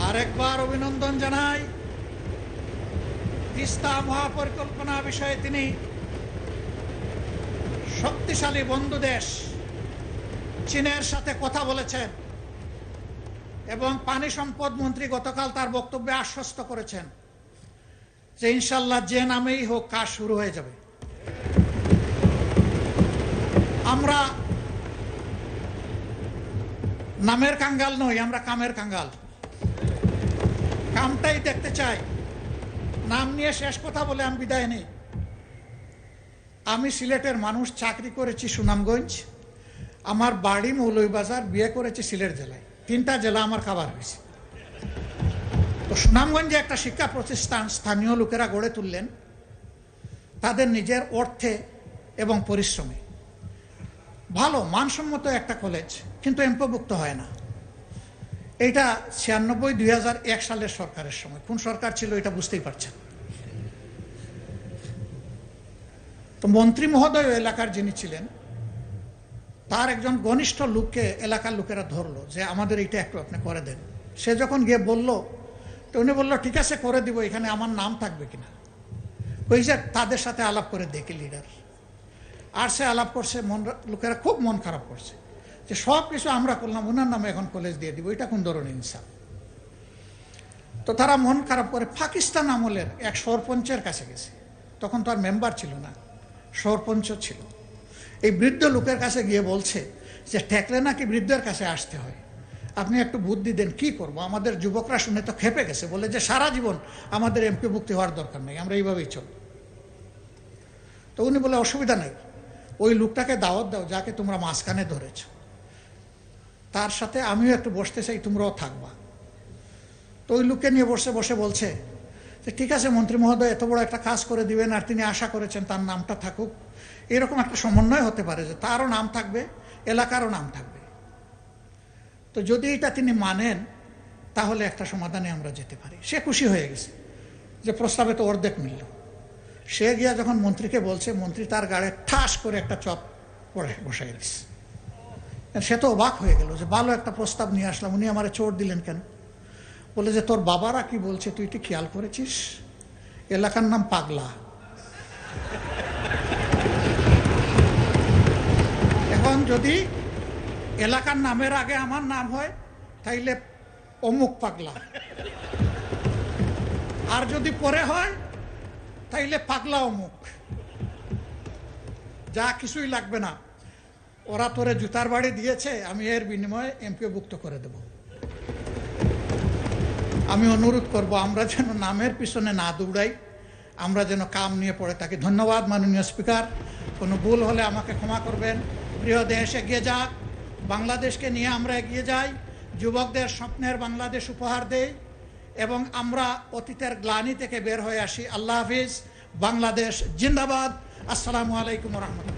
আরেকবার অভিনন্দন জানাই। তিস্তা মহাপরিকল্পনা বিষয়ে তিনি শক্তিশালী বন্ধু দেশ চীনের সাথে কথা বলেছেন এবং পানি সম্পদ মন্ত্রী গতকাল তার বক্তব্যে আশ্বস্ত করেছেন যে ইনশাল্লাহ যে নামেই হোক কাজ শুরু হয়ে যাবে। আমরা নামের কাঙ্গাল নই, আমরা কামের কাঙ্গাল। কামটাই দেখতে চাই। নাম নিয়ে শেষ কথা বলে আমি বিদায় নেই। আমি সিলেটের মানুষ, চাকরি করেছি সুনামগঞ্জ, আমার বাড়ি মৌলভীবাজার, বিয়ে করেছি সিলেট জেলায়। 3টা জেলা আমার খাবার হয়েছে। তো সুনামগঞ্জে একটা শিক্ষা প্রতিষ্ঠান স্থানীয় লোকেরা গড়ে তুললেন তাদের নিজের অর্থে এবং পরিশ্রমে। ভালো মানসম্মত একটা কলেজ, কিন্তু এমপিওভুক্ত হয় না। এইটা 96-2001 সালের সরকারের সময়। কোন সরকার ছিল এটা বুঝতেই পারছেন। তো মন্ত্রী মহোদয় এলাকার যিনি ছিলেন, তার একজন ঘনিষ্ঠ লোককে এলাকার লোকেরা ধরলো যে আমাদের এইটা একটু আপনি করে দেন। সে যখন গিয়ে বলল, তো উনি বললো ঠিক আছে করে দিব, এখানে আমার নাম থাকবে কিনা। ওই যে তাদের সাথে আলাপ করে দেখি লিডার, আর সে আলাপ করছে, লোকেরা খুব মন খারাপ করছে যে সব কিছু আমরা করলাম, ওনার নামে এখন কলেজ দিয়ে দিব, এটা কোন ধরনের ইনসাফ। তো তারা মন খারাপ করে পাকিস্তান আমলের এক সরপঞ্চের কাছে গেছে। তখন তো আর মেম্বার ছিল না, সরপঞ্চ ছিল। এই বৃদ্ধ লোকের কাছে গিয়ে বলছে যে ঠেকলে নাকি বৃদ্ধের কাছে আসতে হয়, আপনি একটু বুদ্ধি দেন, কি করব। আমাদের যুবকরা শুনে তো খেপে গেছে, বলে যে সারা জীবন আমাদের এমপিভুক্তি হওয়ার দরকার নেই, আমরা এইভাবেই চলব। তো উনি বলে অসুবিধা নেই, ওই লোকটাকে দাওয়াত দাও যাকে তোমরা মাঝখানে ধরেছ, তার সাথে আমিও একটু বসতে চাই, তোমরাও থাকবা। তো ওই লোককে নিয়ে বসে বলছে যে ঠিক আছে মন্ত্রী মহোদয়, এত বড় একটা কাজ করে দিবেন, আর তিনি আশা করেছেন তার নামটা থাকুক। এরকম একটা সমন্বয় হতে পারে যে তারও নাম থাকবে, এলাকারও নাম থাকবে। তো যদি এটা তিনি মানেন তাহলে একটা সমাধানে আমরা যেতে পারি। সে খুশি হয়ে গেছে যে প্রস্তাবে তো অর্ধেক মিলল। সে গিয়া যখন মন্ত্রীকে বলছে, মন্ত্রী তার গাড়ে ঠাস করে একটা চপ বসাই দিচ্ছে। সে তো অবাক হয়ে গেল যে ভালো একটা প্রস্তাব নিয়ে আসলাম, উনি আমারে চোর দিলেন কেন। বলে যে তোর বাবারা কি বলছে তুই কি খেয়াল করেছিস, এলাকার নাম পাগলা। এখন যদি এলাকার নামের আগে আমার নাম হয় তাইলে অমুক পাগলা, আর যদি পরে হয় তাইলে পাগলা অমুক। যা কিছুই লাগবে না, ওরা তোরে জুতার বাড়ি দিয়েছে, আমি এর বিনিময়ে এমপিওভুক্ত করে দেব। আমি অনুরোধ করব আমরা যেন নামের পিছনে না দৌড়াই, আমরা যেন কাম নিয়ে পড়ে থাকি। ধন্যবাদ মাননীয় স্পিকার, কোনো ভুল হলে আমাকে ক্ষমা করবেন। প্রিয় দেশ এগিয়ে যাক, বাংলাদেশকে নিয়ে আমরা এগিয়ে যাই, যুবকদের স্বপ্নের বাংলাদেশ উপহার দেই এবং আমরা অতীতের গ্লানি থেকে বের হয়ে আসি। আল্লাহ হাফিজ, বাংলাদেশ জিন্দাবাদ। আসসালামু আলাইকুম রহমতুল্লাহ।